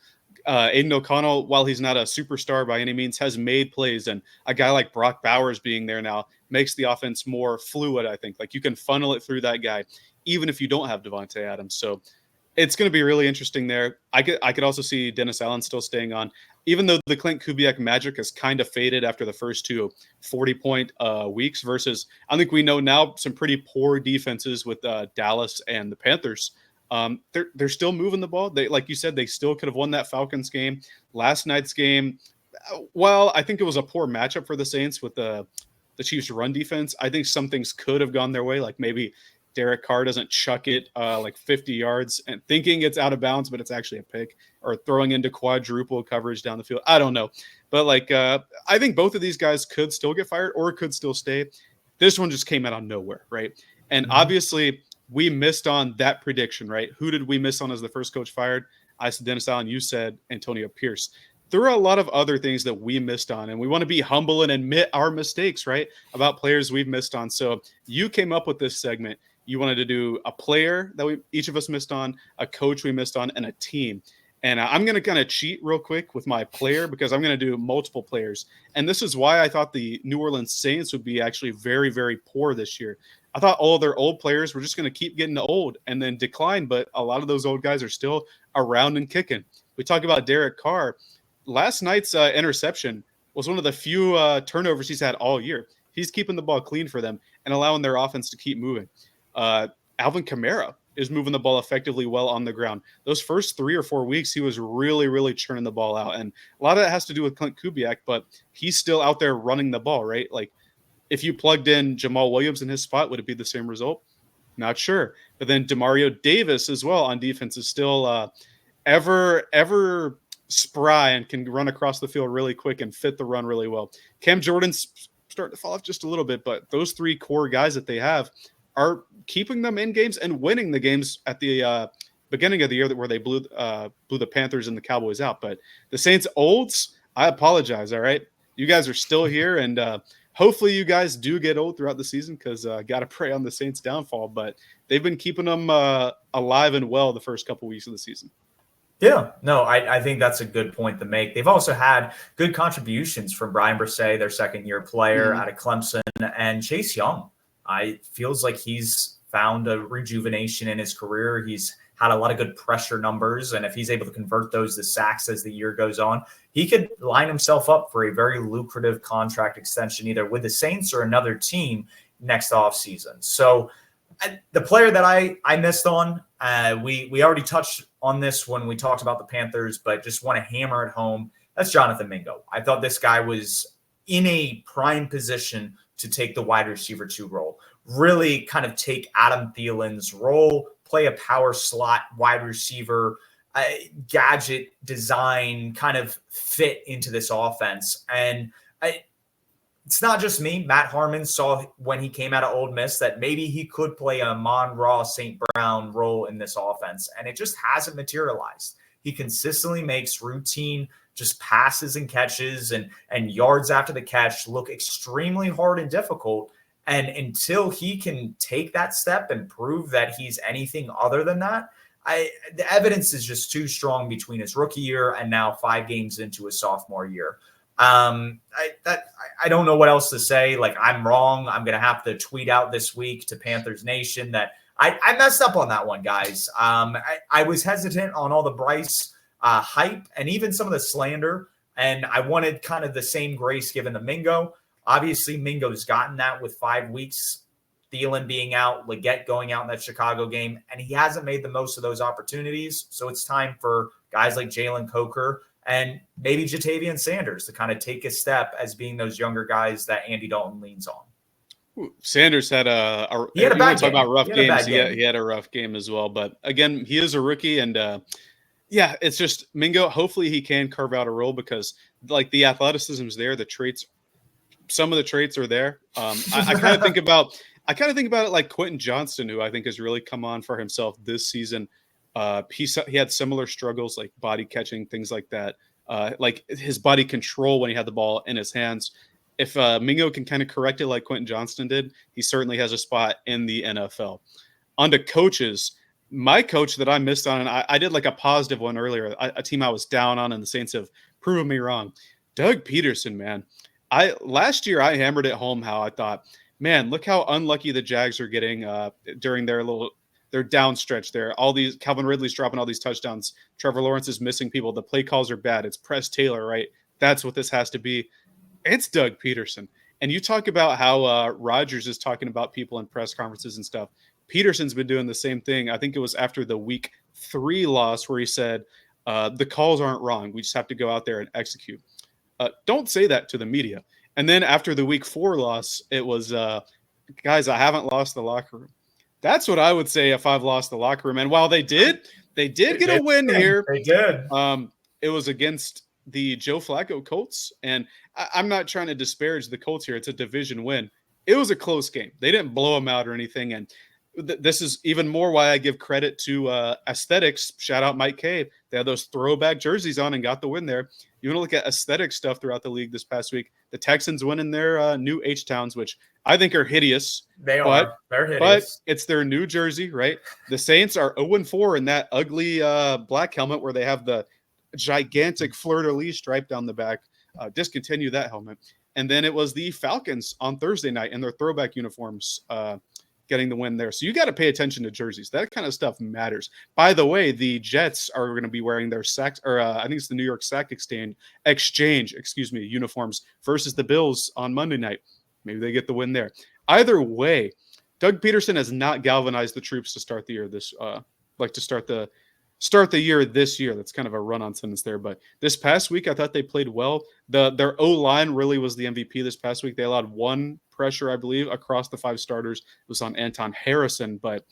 Aiden O'Connell, while he's not a superstar by any means, has made plays, and a guy like Brock Bowers being there now makes the offense more fluid. I think like you can funnel it through that guy, even if you don't have Devontae Adams. So it's going to be really interesting there. I could also see Dennis Allen still staying on, even though the Clint Kubiak magic has kind of faded after the first two 40-point weeks. Versus, I think we know now some pretty poor defenses with Dallas and the Panthers. They're still moving the ball. They, like you said, they still could have won that Falcons game. Last night's game, well, I think it was a poor matchup for the Saints with the Chiefs' run defense. I think some things could have gone their way, like maybe Derek Carr doesn't chuck it like 50 yards and thinking it's out of bounds, but it's actually a pick, or throwing into quadruple coverage down the field. I don't know. But like, I think both of these guys could still get fired or could still stay. This one just came out of nowhere, right? And obviously we missed on that prediction, right? Who did we miss on as the first coach fired? I said Dennis Allen, you said Antonio Pierce. There are a lot of other things that we missed on, and we want to be humble and admit our mistakes, right? About players we've missed on. So you came up with this segment. You wanted to do a player that each of us missed on, a coach we missed on, and a team. And I'm going to kind of cheat real quick with my player because I'm going to do multiple players. And this is why I thought the New Orleans Saints would be actually very, very poor this year. I thought all their old players were just going to keep getting old and then decline, but a lot of those old guys are still around and kicking. We talk about Derek Carr. Last night's interception was one of the few turnovers he's had all year. He's keeping the ball clean for them and allowing their offense to keep moving. Alvin Kamara is moving the ball effectively well on the ground. Those first 3 or 4 weeks, he was really, really churning the ball out. And a lot of that has to do with Clint Kubiak, but he's still out there running the ball, right? Like if you plugged in Jamal Williams in his spot, would it be the same result? Not sure. But then Demario Davis as well on defense is still ever spry and can run across the field really quick and fit the run really well. Cam Jordan's starting to fall off just a little bit, but those 3 core guys that they have are keeping them in games and winning the games at the beginning of the year where they blew the Panthers and the Cowboys out. But the Saints olds, I apologize. All right. You guys are still here. And hopefully you guys do get old throughout the season because got to pray on the Saints downfall, but they've been keeping them alive and well the first couple weeks of the season. Yeah, no, I think that's a good point to make. They've also had good contributions from Brian Bresee, their second-year player out of Clemson, and Chase Young. Feels like he's found a rejuvenation in his career. He's had a lot of good pressure numbers, and if he's able to convert those to sacks as the year goes on, he could line himself up for a very lucrative contract extension either with the Saints or another team next offseason. So the player that I missed on, we already touched on this when we talked about the Panthers, but just want to hammer it home. That's Jonathan Mingo. I thought this guy was in a prime position to take the wide receiver 2 role, really kind of take Adam Thielen's role, play a power slot wide receiver, gadget design, kind of fit into this offense. And it's not just me. Matt Harmon saw when he came out of Ole Miss that maybe he could play a Mon-Ra St. Brown role in this offense, and it just hasn't materialized. He consistently makes routine just passes and catches and yards after the catch look extremely hard and difficult. And until he can take that step and prove that he's anything other than that, the evidence is just too strong between his rookie year and now 5 games into his sophomore year. I don't know what else to say. Like, I'm wrong. I'm going to have to tweet out this week to Panthers Nation that I messed up on that one, guys. I was hesitant on all the Bryce hype and even some of the slander, and I wanted kind of the same grace given to Mingo. Obviously, Mingo's gotten that with 5 weeks, Thielen being out, Leggett going out in that Chicago game, and he hasn't made the most of those opportunities. So it's time for guys like Jalen Coker and maybe Jatavian Sanders to kind of take a step as being those younger guys that Andy Dalton leans on. Sanders had he had a bad game. About rough games. He had a rough game as well. But again, he is a rookie, and yeah, it's just Mingo. Hopefully, he can carve out a role because like the athleticism is there, the traits, some of the traits are there. I kind of think about it like Quentin Johnston, who I think has really come on for himself this season. He had similar struggles like body catching, things like that. like his body control when he had the ball in his hands. If Mingo can kind of correct it like Quentin Johnston did, he certainly has a spot in the NFL. On to coaches. My coach that I missed on, and I did like a positive one earlier, a team I was down on, and the Saints have proven me wrong. Doug Peterson, man. Last year I hammered it home how I thought, man, look how unlucky the Jags are getting during their down stretch there. All these Calvin Ridley's dropping all these touchdowns. Trevor Lawrence is missing people. The play calls are bad. It's Press Taylor, right? That's what this has to be. It's Doug Peterson. And you talk about how Rodgers is talking about people in press conferences and stuff. Peterson's been doing the same thing. I think it was after the week 3 loss where he said, the calls aren't wrong. We just have to go out there and execute. Don't say that to the media. And then after the week 4 loss, it was, guys, I haven't lost the locker room. That's what I would say if I've lost the locker room. And while they did get a win here. They did. It was against the Joe Flacco Colts. And I'm not trying to disparage the Colts here. It's a division win. It was a close game. They didn't blow them out or anything. And this is even more why I give credit to aesthetics. Shout out Mike K. They had those throwback jerseys on and got the win there. You want to look at aesthetic stuff throughout the league this past week. The Texans winning their new H-Towns, which I think are hideous. They are. They're hideous. But it's their new jersey, right? The Saints are 0-4 in that ugly black helmet where they have the gigantic fleur-de-lis stripe down the back. Discontinue that helmet. And then it was the Falcons on Thursday night in their throwback uniforms getting the win there. So you got to pay attention to jerseys. That kind of stuff matters. By the way, the Jets are going to be wearing their I think it's the New York Sack Exchange, uniforms versus the Bills on Monday night. Maybe they get the win there. Either way, Doug Peterson has not galvanized the troops to start the year start the year this year. That's kind of a run-on sentence there. But this past week, I thought they played well. Their O-line really was the MVP this past week. They allowed 1 pressure, I believe, across the 5 starters. It was on Anton Harrison. But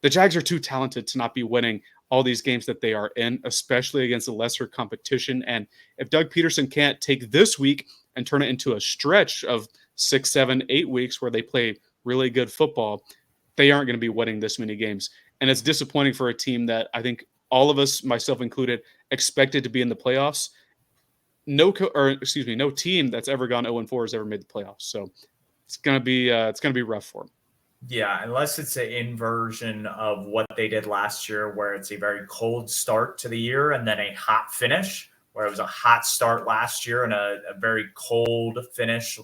the Jags are too talented to not be winning all these games that they are in, especially against a lesser competition. And if Doug Peterson can't take this week and turn it into a stretch of 6, 7, 8 weeks where they play really good football, they aren't going to be winning this many games. And it's disappointing for a team that I think all of us, myself included, expected to be in the playoffs. No team that's ever gone 0-4 has ever made the playoffs. So it's gonna be rough for them. Yeah, unless it's an inversion of what they did last year, where it's a very cold start to the year and then a hot finish, where it was a hot start last year and a very cold finish.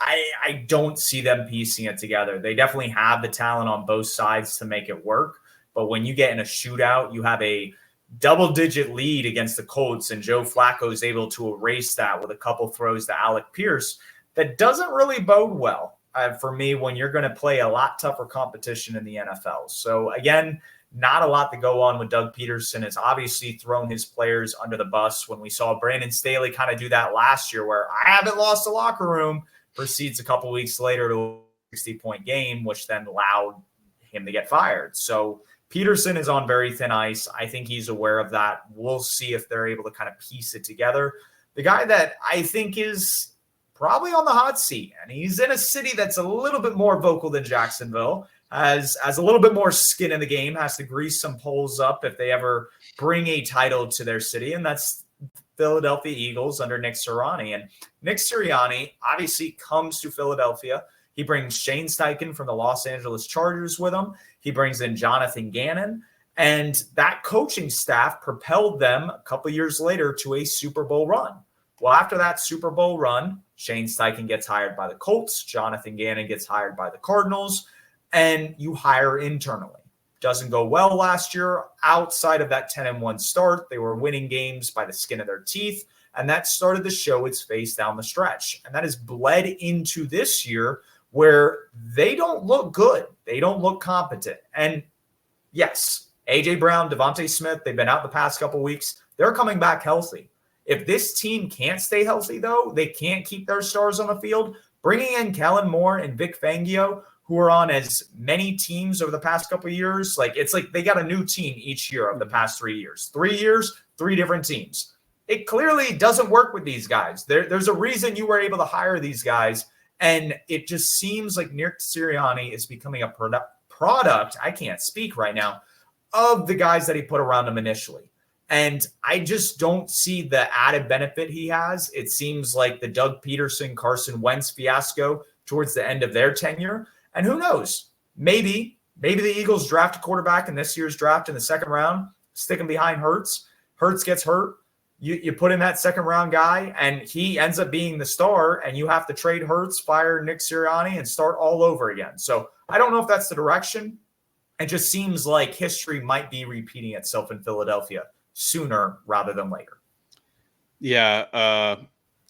I don't see them piecing it together. They definitely have the talent on both sides to make it work. But when you get in a shootout, you have a double-digit lead against the Colts, and Joe Flacco is able to erase that with a couple throws to Alec Pierce. That doesn't really bode well for me when you're going to play a lot tougher competition in the NFL. So, again, not a lot to go on with Doug Peterson. Has obviously thrown his players under the bus when we saw Brandon Staley kind of do that last year where I haven't lost the locker room, proceeds a couple weeks later to a 60-point game, which then allowed him to get fired. So, Peterson is on very thin ice. I think he's aware of that. We'll see if they're able to kind of piece it together. The guy that I think is probably on the hot seat, and he's in a city that's a little bit more vocal than Jacksonville, has a little bit more skin in the game, has to grease some polls up if they ever bring a title to their city, and that's Philadelphia Eagles under Nick Sirianni. And Nick Sirianni obviously comes to Philadelphia. He brings Shane Steichen from the Los Angeles Chargers with him. He brings in Jonathan Gannon. And that coaching staff propelled them a couple years later to a Super Bowl run. Well, after that Super Bowl run, Shane Steichen gets hired by the Colts. Jonathan Gannon gets hired by the Cardinals. And you hire internally. Doesn't go well last year. Outside of that 10-1 start, they were winning games by the skin of their teeth. And that started to show its face down the stretch. And that has bled into this year, where they don't look good. They don't look competent. And yes, A.J. Brown, Devontae Smith, they've been out the past couple weeks. They're coming back healthy. If this team can't stay healthy, though, they can't keep their stars on the field, bringing in Kellen Moore and Vic Fangio, who are on as many teams over the past couple of years, it's like they got a new team each year of the past 3 years. 3 years, 3 different teams. It clearly doesn't work with these guys. There's a reason you were able to hire these guys. And it just seems like Nick Sirianni is becoming a product, I can't speak right now, of the guys that he put around him initially. And I just don't see the added benefit he has. It seems like the Doug Peterson, Carson Wentz fiasco towards the end of their tenure. And who knows? Maybe the Eagles draft a quarterback in this year's draft in the second round, stick him behind Hurts. Hurts gets hurt. You put in that second round guy, and he ends up being the star, and you have to trade Hurts, fire Nick Sirianni, and start all over again. So I don't know if that's the direction. It just seems like history might be repeating itself in Philadelphia sooner rather than later. Yeah.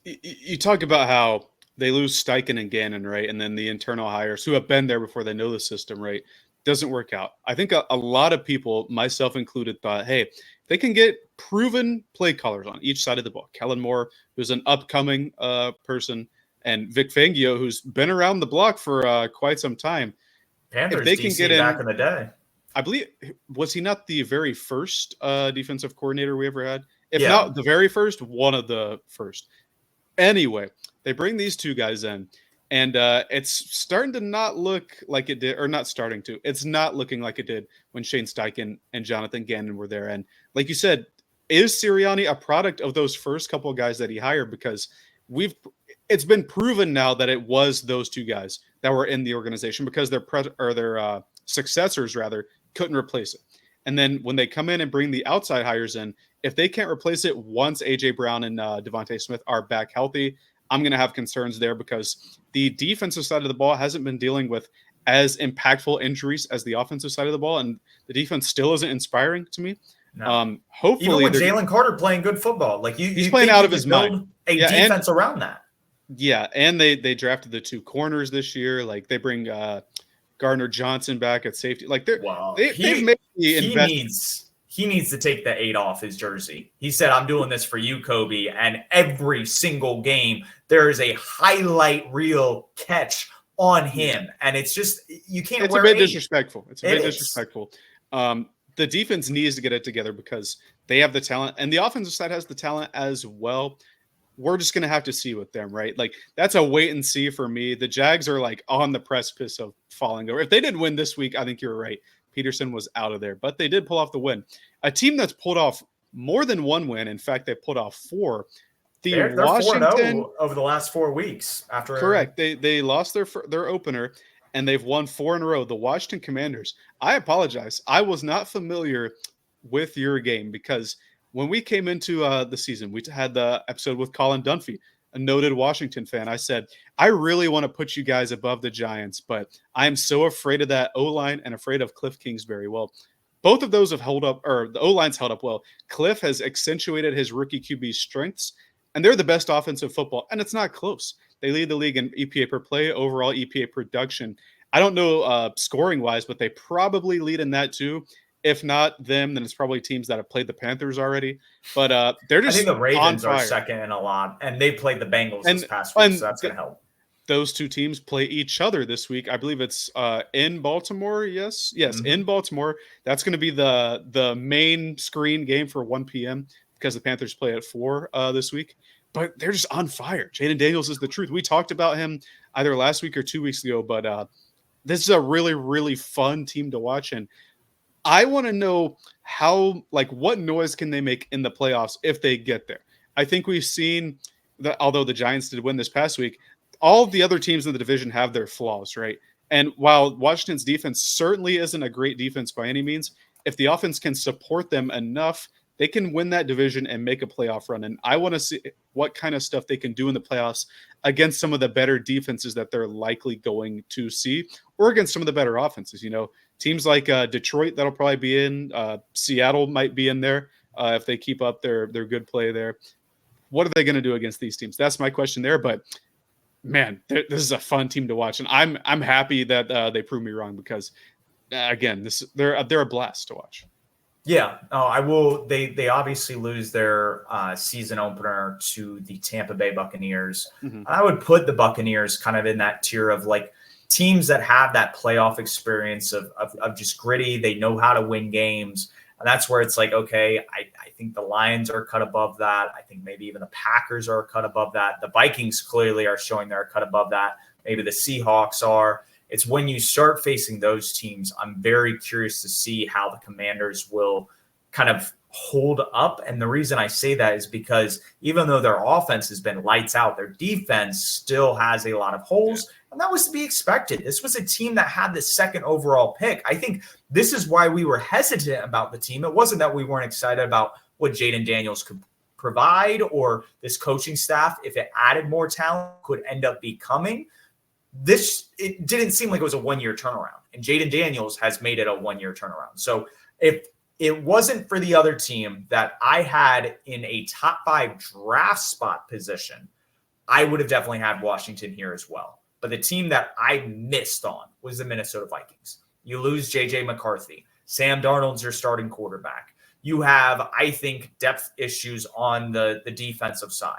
You talk about how they lose Steichen and Gannon, right? And then the internal hires who have been there before they know the system, right? Doesn't work out. I think a lot of people, myself included, thought, hey, they can get proven play callers on each side of the ball. Kellen Moore, who's an upcoming person, and Vic Fangio, who's been around the block for quite some time. Panthers if they DC can get back in the day. I believe, was he not the very first defensive coordinator we ever had? If not the very first, one of the first. Anyway, they bring these two guys in, and it's starting to not look like it did, or not starting to. It's not looking like it did when Shane Steichen and Jonathan Gannon were there. And like you said, is Sirianni a product of those first couple of guys that he hired? Because it's been proven now that it was those two guys that were in the organization, because their successors rather couldn't replace it. And then when they come in and bring the outside hires in, if they can't replace it once A.J. Brown and Devontae Smith are back healthy, I'm going to have concerns there, because the defensive side of the ball hasn't been dealing with as impactful injuries as the offensive side of the ball, and the defense still isn't inspiring to me. No. Hopefully, even with Jalen Carter playing good football, like he's playing out of his mind. Defense around that. Yeah, and they drafted the two corners this year. Like they bring Gardner Johnson back at safety. Like they've made the investment. He needs to take the 8 off his jersey. He said, I'm doing this for you, Kobe. And every single game, there is a highlight reel catch on him. And it's just, you can't It's wear a bit 8. disrespectful. It's a bit disrespectful. The defense needs to get it together, because they have the talent, and the offensive side has the talent as well. We're just going to have to see with them, right? Like, that's a wait and see for me. The Jags are like on the precipice of falling over. If they didn't win this week, I think you're right. Peterson was out of there, but they did pull off the win. A team that's pulled off more than one win. In fact, they pulled off 4. They're Washington 4-0 over the last 4 weeks. Correct. They lost their opener, and they've won 4 in a row. The Washington Commanders. I apologize. I was not familiar with your game, because when we came into the season, we had the episode with Colin Dunphy, a noted Washington fan. I said, I really want to put you guys above the Giants, but I am so afraid of that O-line and afraid of Cliff Kingsbury. Well, both of those have held up, or the O-line's held up well. Cliff has accentuated his rookie QB's strengths, and they're the best offensive football, and it's not close. They lead the league in EPA per play, overall EPA production. I don't know scoring-wise, but they probably lead in that too. If not them, then it's probably teams that have played the Panthers already. But they're just, I think the Ravens on are fire. Second in a lot, and they played the Bengals this past week, so that's going to help. Those two teams play each other this week. I believe it's in Baltimore. Yes, in Baltimore. That's going to be the main screen game for 1 p.m. because the Panthers play at 4 this week. But they're just on fire. Jaden Daniels is the truth. We talked about him either last week or 2 weeks ago, but this is a really, really fun team to watch. And I want to know what noise can they make in the playoffs if they get there. I think we've seen that, although the Giants did win this past week, all of the other teams in the division have their flaws, right? And while Washington's defense certainly isn't a great defense by any means, if the offense can support them enough, they can win that division and make a playoff run. And I want to see what kind of stuff they can do in the playoffs against some of the better defenses that they're likely going to see, or against some of the better offenses. You know, teams like Detroit, that'll probably be in. Seattle might be in there if they keep up their good play there. What are they going to do against these teams? That's my question there. But man, this is a fun team to watch, and I'm happy that they proved me wrong, because again, they're a blast to watch. Yeah, I will. They obviously lose their season opener to the Tampa Bay Buccaneers. Mm-hmm. I would put the Buccaneers kind of in that tier of like teams that have that playoff experience of just gritty. They know how to win games. And that's where it's like, okay, I think the Lions are a cut above that. I think maybe even the Packers are a cut above that. The Vikings clearly are showing they're a cut above that. Maybe the Seahawks are. It's when you start facing those teams, I'm very curious to see how the Commanders will kind of hold up. And the reason I say that is because even though their offense has been lights out, their defense still has a lot of holes. And that was to be expected. This was a team that had the second overall pick. I think this is why we were hesitant about the team. It wasn't that we weren't excited about what Jaden Daniels could provide or this coaching staff, if it added more talent, could end up becoming. It didn't seem like it was a one-year turnaround. And Jaden Daniels has made it a one-year turnaround. So if it wasn't for the other team that I had in a top 5 draft spot position, I would have definitely had Washington here as well. But the team that I missed on was the Minnesota Vikings. You lose J.J. McCarthy. Sam Darnold's your starting quarterback. You have, I think, depth issues on the defensive side.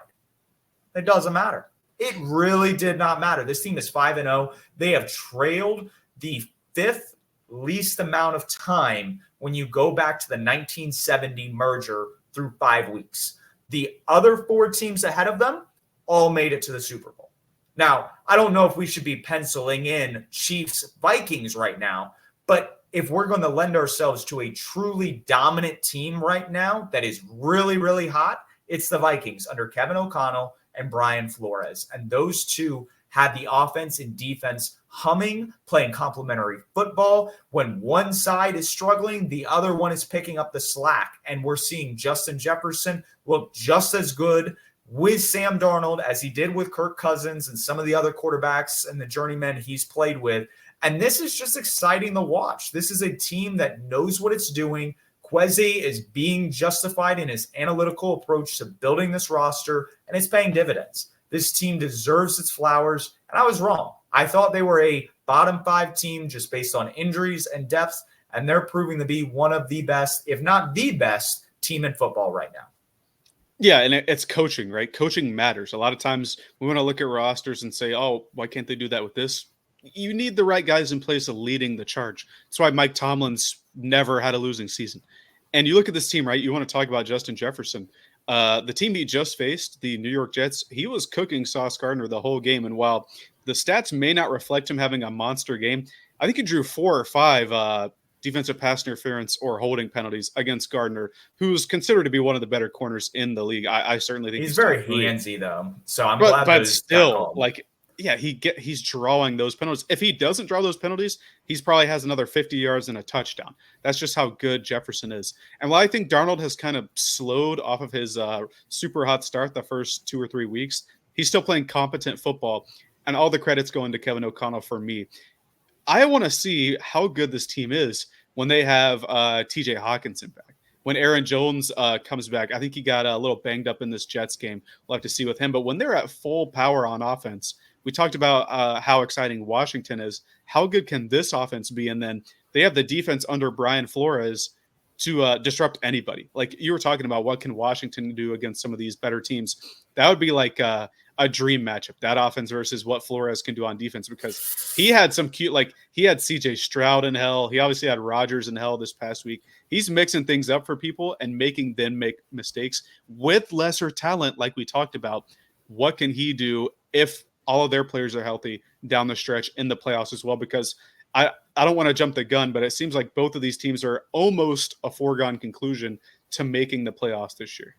It doesn't matter. It really did not matter. This team is 5-0. They have trailed the 5th least amount of time when you go back to the 1970 merger through 5 weeks. The other 4 teams ahead of them all made it to the Super Bowl. Now, I don't know if we should be penciling in Chiefs Vikings right now, but if we're going to lend ourselves to a truly dominant team right now that is really, really hot, it's the Vikings under Kevin O'Connell and Brian Flores. And those two had the offense and defense humming, playing complementary football. When one side is struggling, the other one is picking up the slack. And we're seeing Justin Jefferson look just as good with Sam Darnold as he did with Kirk Cousins and some of the other quarterbacks and the journeymen he's played with. And this is just exciting to watch. This is a team that knows what it's doing. Kwesi is being justified in his analytical approach to building this roster, and it's paying dividends. This team deserves its flowers, and I was wrong. I thought they were a bottom 5 team just based on injuries and depth, and they're proving to be one of the best, if not the best, team in football right now. Yeah, and it's coaching, right? Coaching matters. A lot of times we want to look at rosters and say, oh, why can't they do that with this? You need the right guys in place of leading the charge. That's why Mike Tomlin's never had a losing season. And you look at this team, right? You want to talk about Justin Jefferson. The team he just faced, the New York Jets, he was cooking Sauce Gardner the whole game. And while the stats may not reflect him having a monster game, I think he drew 4 or 5 defensive pass interference or holding penalties against Gardner, who's considered to be one of the better corners in the league. I certainly think he's very handsy, though. So I'm glad. But those still, yeah, he's drawing those penalties. If he doesn't draw those penalties, he's probably has another 50 yards and a touchdown. That's just how good Jefferson is. And while I think Darnold has kind of slowed off of his super hot start the first 2 or 3 weeks, he's still playing competent football. And all the credits going to Kevin O'Connell for me. I want to see how good this team is when they have TJ Hawkinson back. When Aaron Jones comes back, I think he got a little banged up in this Jets game. We'll have to see with him. But when they're at full power on offense, we talked about how exciting Washington is. How good can this offense be? And then they have the defense under Brian Flores to disrupt anybody. Like you were talking about, what can Washington do against some of these better teams? That would be like a dream matchup, that offense versus what Flores can do on defense, because he had some cute, like he had CJ Stroud in hell. He obviously had Rodgers in hell this past week. He's mixing things up for people and making them make mistakes with lesser talent. Like we talked about, what can he do if all of their players are healthy down the stretch in the playoffs as well? Because I don't want to jump the gun, but it seems like both of these teams are almost a foregone conclusion to making the playoffs this year.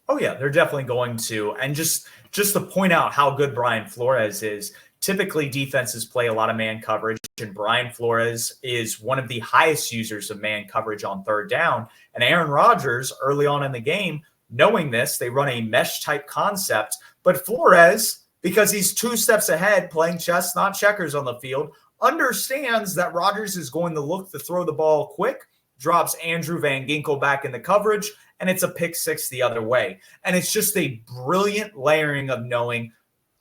Oh, yeah, they're definitely going to. And just to point out how good Brian Flores is, typically defenses play a lot of man coverage, and Brian Flores is one of the highest users of man coverage on third down. And Aaron Rodgers, early on in the game, knowing this, they run a mesh-type concept. But Flores, because he's 2 steps ahead, playing chess, not checkers on the field, understands that Rodgers is going to look to throw the ball quick, drops Andrew Van Ginkel back in the coverage, and it's a pick 6 the other way. And it's just a brilliant layering of knowing,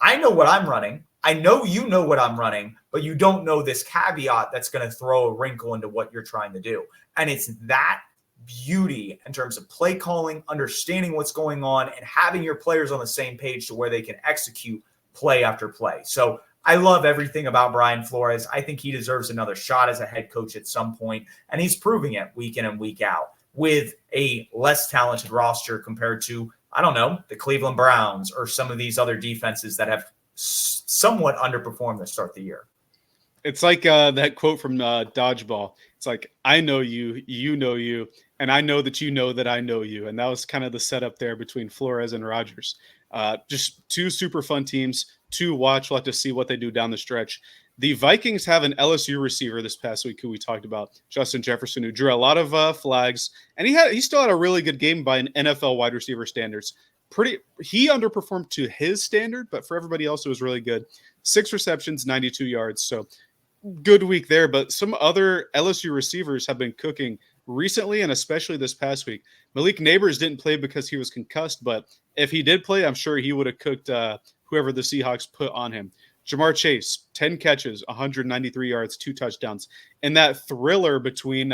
I know what I'm running. I know you know what I'm running, but you don't know this caveat that's going to throw a wrinkle into what you're trying to do. And it's that beauty in terms of play calling, understanding what's going on, and having your players on the same page to where they can execute play after play. So I love everything about Brian Flores. I think he deserves another shot as a head coach at some point, and he's proving it week in and week out with a less talented roster compared to, I don't know, the Cleveland Browns or some of these other defenses that have somewhat underperformed to start the year. It's like that quote from Dodgeball. It's like, I know you, you know you, and I know that you know that I know you. And that was kind of the setup there between Flores and Rodgers. Just two super fun teams to watch. We'll have to see what they do down the stretch. The Vikings have an LSU receiver this past week who we talked about, Justin Jefferson, who drew a lot of flags, and he still had a really good game by an NFL wide receiver standards. He underperformed to his standard, but for everybody else, it was really good. 6 receptions, 92 yards. So good week there. But some other LSU receivers have been cooking recently, and especially this past week. Malik Neighbors didn't play because he was concussed, but if he did play, I'm sure he would have cooked whoever the Seahawks put on him. Jamar Chase, 10 catches, 193 yards, 2 touchdowns. And that thriller between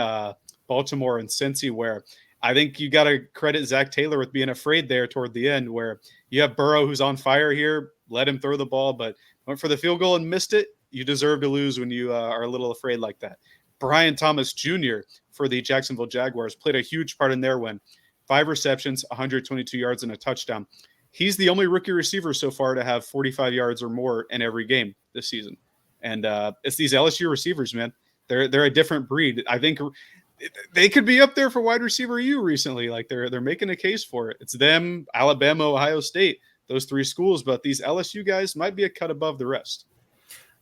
Baltimore and Cincy, where I think you got to credit Zach Taylor with being afraid there toward the end, where you have Burrow who's on fire here, let him throw the ball, but went for the field goal and missed it. You deserve to lose when you are a little afraid like that. Brian Thomas Jr. for the Jacksonville Jaguars played a huge part in their win. 5 receptions, 122 yards, and a touchdown. He's the only rookie receiver so far to have 45 yards or more in every game this season. And it's these LSU receivers, man. They're a different breed. I think they could be up there for wide receiver U recently. Like they're making a case for it. It's them, Alabama, Ohio State, those 3 schools. But these LSU guys might be a cut above the rest.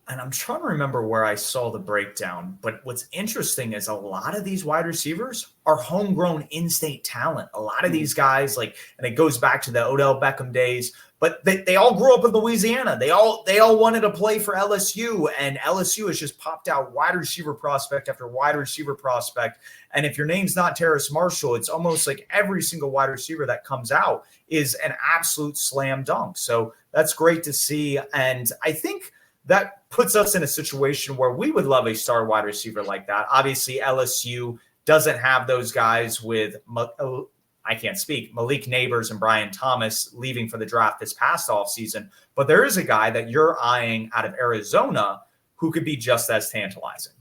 And I'm trying to remember where I saw the breakdown, but what's interesting is a lot of these wide receivers are homegrown in-state talent. A lot of these guys, and it goes back to the Odell Beckham days, but they all grew up in Louisiana. They all wanted to play for LSU, and LSU has just popped out wide receiver prospect after wide receiver prospect. And if your name's not Terrace Marshall, it's almost like every single wide receiver that comes out is an absolute slam dunk. So that's great to see. And I think that puts us in a situation where we would love a star wide receiver like that. Obviously, LSU doesn't have those guys with, Malik Neighbors and Brian Thomas leaving for the draft this past offseason. But there is a guy that you're eyeing out of Arizona who could be just as tantalizing.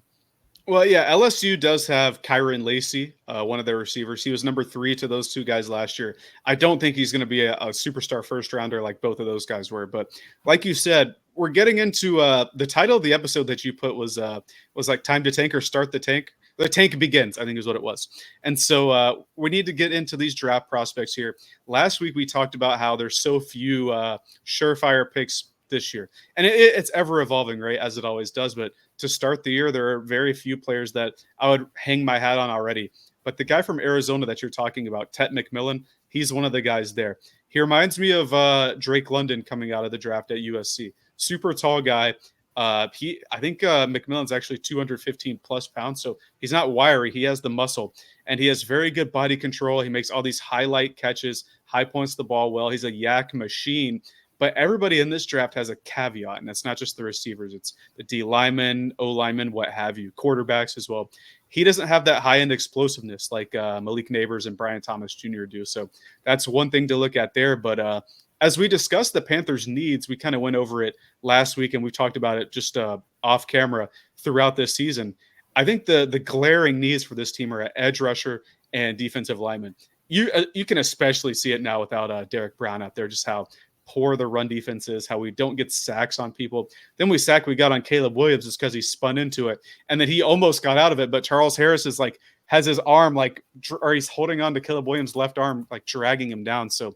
Well, yeah, LSU does have Kyron Lacey, one of their receivers. He was number 3 to those 2 guys last year. I don't think he's going to be a superstar first rounder like both of those guys were. But like you said, we're getting into the title of the episode that you put was like Time to Tank or Start the Tank. The tank begins, I think is what it was. And so we need to get into these draft prospects here. Last week, we talked about how there's so few surefire picks this year. And it's ever evolving, right, as it always does. But to start the year, there are very few players that I would hang my hat on already. But the guy from Arizona that you're talking about, Tet McMillan, he's one of the guys there. He reminds me of Drake London coming out of the draft at USC. Super tall guy. I think McMillan's actually 215 plus pounds, so he's not wiry. He has the muscle, and he has very good body control. He makes all these highlight catches, high points the ball well. He's a yak machine. But everybody in this draft has a caveat, and it's not just the receivers. It's the D linemen, O linemen, what have you, quarterbacks as well. He doesn't have that high-end explosiveness like Malik Neighbors and Brian Thomas Jr. do. So that's one thing to look at there. But as we discussed the Panthers' needs, we kind of went over it last week, and we talked about it just off camera throughout this season. I think the glaring needs for this team are at edge rusher and defensive lineman. You can especially see it now without Derek Brown out there, just how poor the run defense is, how we don't get sacks on people. Then we got on Caleb Williams just because he spun into it, and then he almost got out of it. But Charles Harris is has his arm or he's holding on to Caleb Williams' left arm, dragging him down. So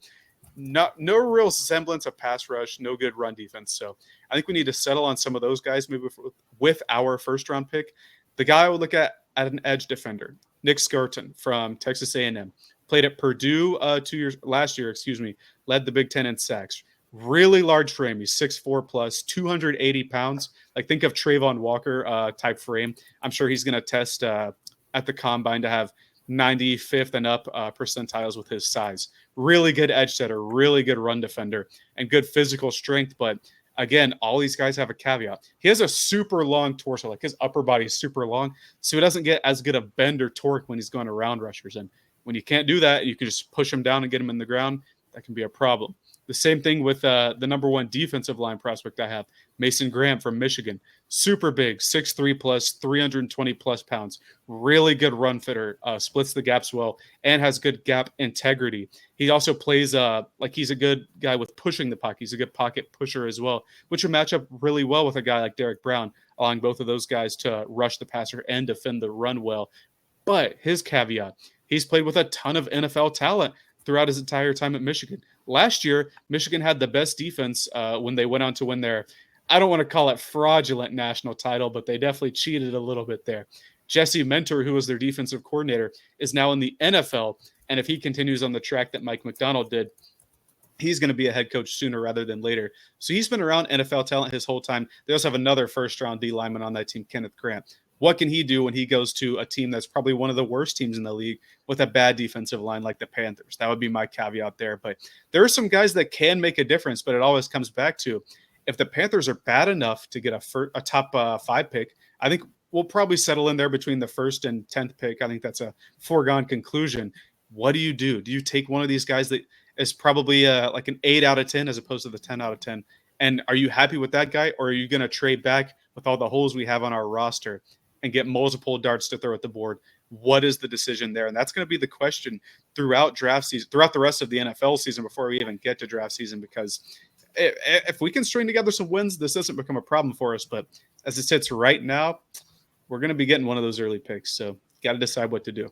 no real semblance of pass rush, no good run defense. So I think we need to settle on some of those guys maybe with our first round pick. The guy I would look at an edge defender, Nick Skirton from Texas A&M. Played at Purdue last year, led the Big Ten in sacks. Really large frame. He's 6'4 plus, 280 pounds. Think of Trayvon Walker type frame. I'm sure he's going to test at the combine to have 95th and up percentiles with his size. Really good edge setter, really good run defender, and good physical strength. But again, all these guys have a caveat. He has a super long torso. His upper body is super long, so he doesn't get as good a bend or torque when he's going around rushers. And when you can't do that, you can just push him down and get him in the ground. That can be a problem. The same thing with the number 1 defensive line prospect I have, Mason Graham from Michigan. Super big, 6'3 plus, 320 plus pounds. Really good run fitter, splits the gaps well, and has good gap integrity. He also plays he's a good guy with pushing the pocket. He's a good pocket pusher as well, which would match up really well with a guy like Derek Brown, allowing both of those guys to rush the passer and defend the run well. But his caveat, he's played with a ton of NFL talent throughout his entire time at Michigan. Last year, Michigan had the best defense when they went on to win their, I don't want to call it fraudulent national title, but they definitely cheated a little bit there. Jesse Mentor, who was their defensive coordinator, is now in the NFL. And if he continues on the track that Mike McDonald did, he's going to be a head coach sooner rather than later. So he's been around NFL talent his whole time. They also have another first-round D lineman on that team, Kenneth Grant. What can he do when he goes to a team that's probably one of the worst teams in the league with a bad defensive line like the Panthers? That would be my caveat there. But there are some guys that can make a difference, but it always comes back to if the Panthers are bad enough to get a top 5 pick, I think we'll probably settle in there between the 1st and 10th pick. I think that's a foregone conclusion. What do? Do you take one of these guys that is probably like an 8 out of 10 as opposed to the 10 out of 10? And are you happy with that guy, or are you going to trade back with all the holes we have on our roster and get multiple darts to throw at the board? What is the decision there? And that's going to be the question throughout draft season, throughout the rest of the NFL season before we even get to draft season, because if we can string together some wins, this doesn't become a problem for us. But as it sits right now, we're going to be getting one of those early picks. So got to decide what to do.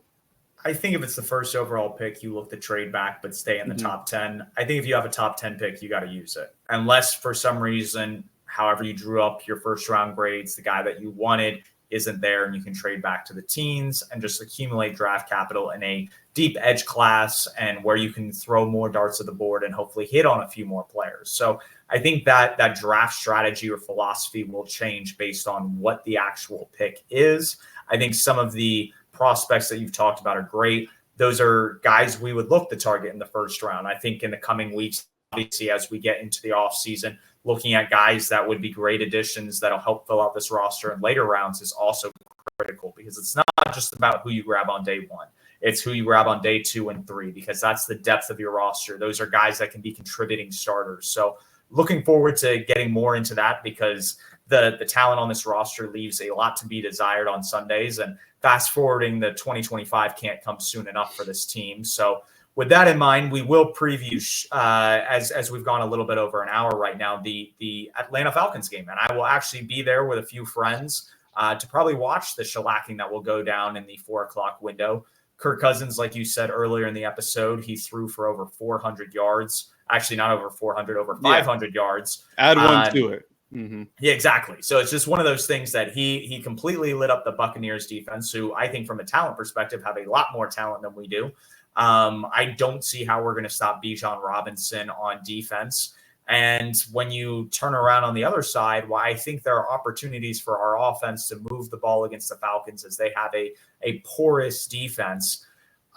I think if it's the first overall pick, you look to trade back but stay in the top 10. I think if you have a top 10 pick, you got to use it. Unless for some reason, however you drew up your first round grades, the guy that you wanted isn't there, and you can trade back to the teens and just accumulate draft capital in a deep edge class and where you can throw more darts at the board and hopefully hit on a few more players. So I think that draft strategy or philosophy will change based on what the actual pick is. I think some of the prospects that you've talked about are great. Those are guys we would look to target in the first round. I think in the coming weeks, obviously, as we get into the offseason, looking at guys that would be great additions that'll help fill out this roster in later rounds is also critical, because it's not just about who you grab on day 1. It's who you grab on day 2 and 3, because that's the depth of your roster. Those are guys that can be contributing starters. So looking forward to getting more into that, because the talent on this roster leaves a lot to be desired on Sundays, and fast forwarding the 2025 can't come soon enough for this team. So with that in mind, we will preview, as we've gone a little bit over an hour right now, the Atlanta Falcons game. And I will actually be there with a few friends to probably watch the shellacking that will go down in the 4 o'clock window. Kirk Cousins, like you said earlier in the episode, he threw for over 400 yards. Actually, not over 400, over 500 yards. Add one to it. Mm-hmm. Yeah, exactly. So it's just one of those things that he completely lit up the Buccaneers defense, who I think from a talent perspective have a lot more talent than we do. I don't see how we're going to stop Bijan Robinson on defense. And when you turn around on the other side, I think there are opportunities for our offense to move the ball against the Falcons, as they have a porous defense.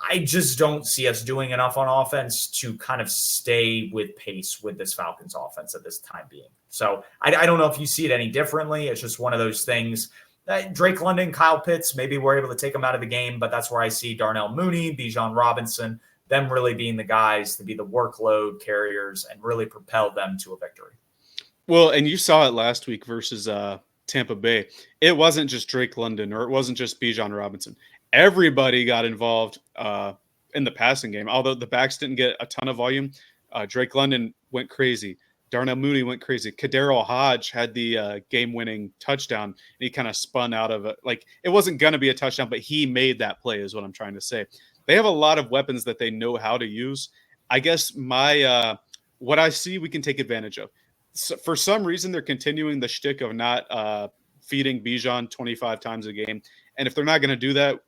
I just don't see us doing enough on offense to kind of stay with pace with this Falcons offense at this time being. So I don't know if you see it any differently. It's just one of those things. Drake London, Kyle Pitts, maybe we're able to take them out of the game, but that's where I see Darnell Mooney, Bijan Robinson, them really being the guys to be the workload carriers and really propel them to a victory. Well, and you saw it last week versus Tampa Bay. It wasn't just Drake London, or it wasn't just Bijan Robinson. Everybody got involved in the passing game. Although the backs didn't get a ton of volume, Drake London went crazy. Darnell Mooney went crazy. Kadarius Hodge had the game-winning touchdown, and he kind of spun out of it. Like, it wasn't going to be a touchdown, but he made that play is what I'm trying to say. They have a lot of weapons that they know how to use. I guess what I see we can take advantage of. So for some reason, they're continuing the shtick of not feeding Bijan 25 times a game. And if they're not going to do that,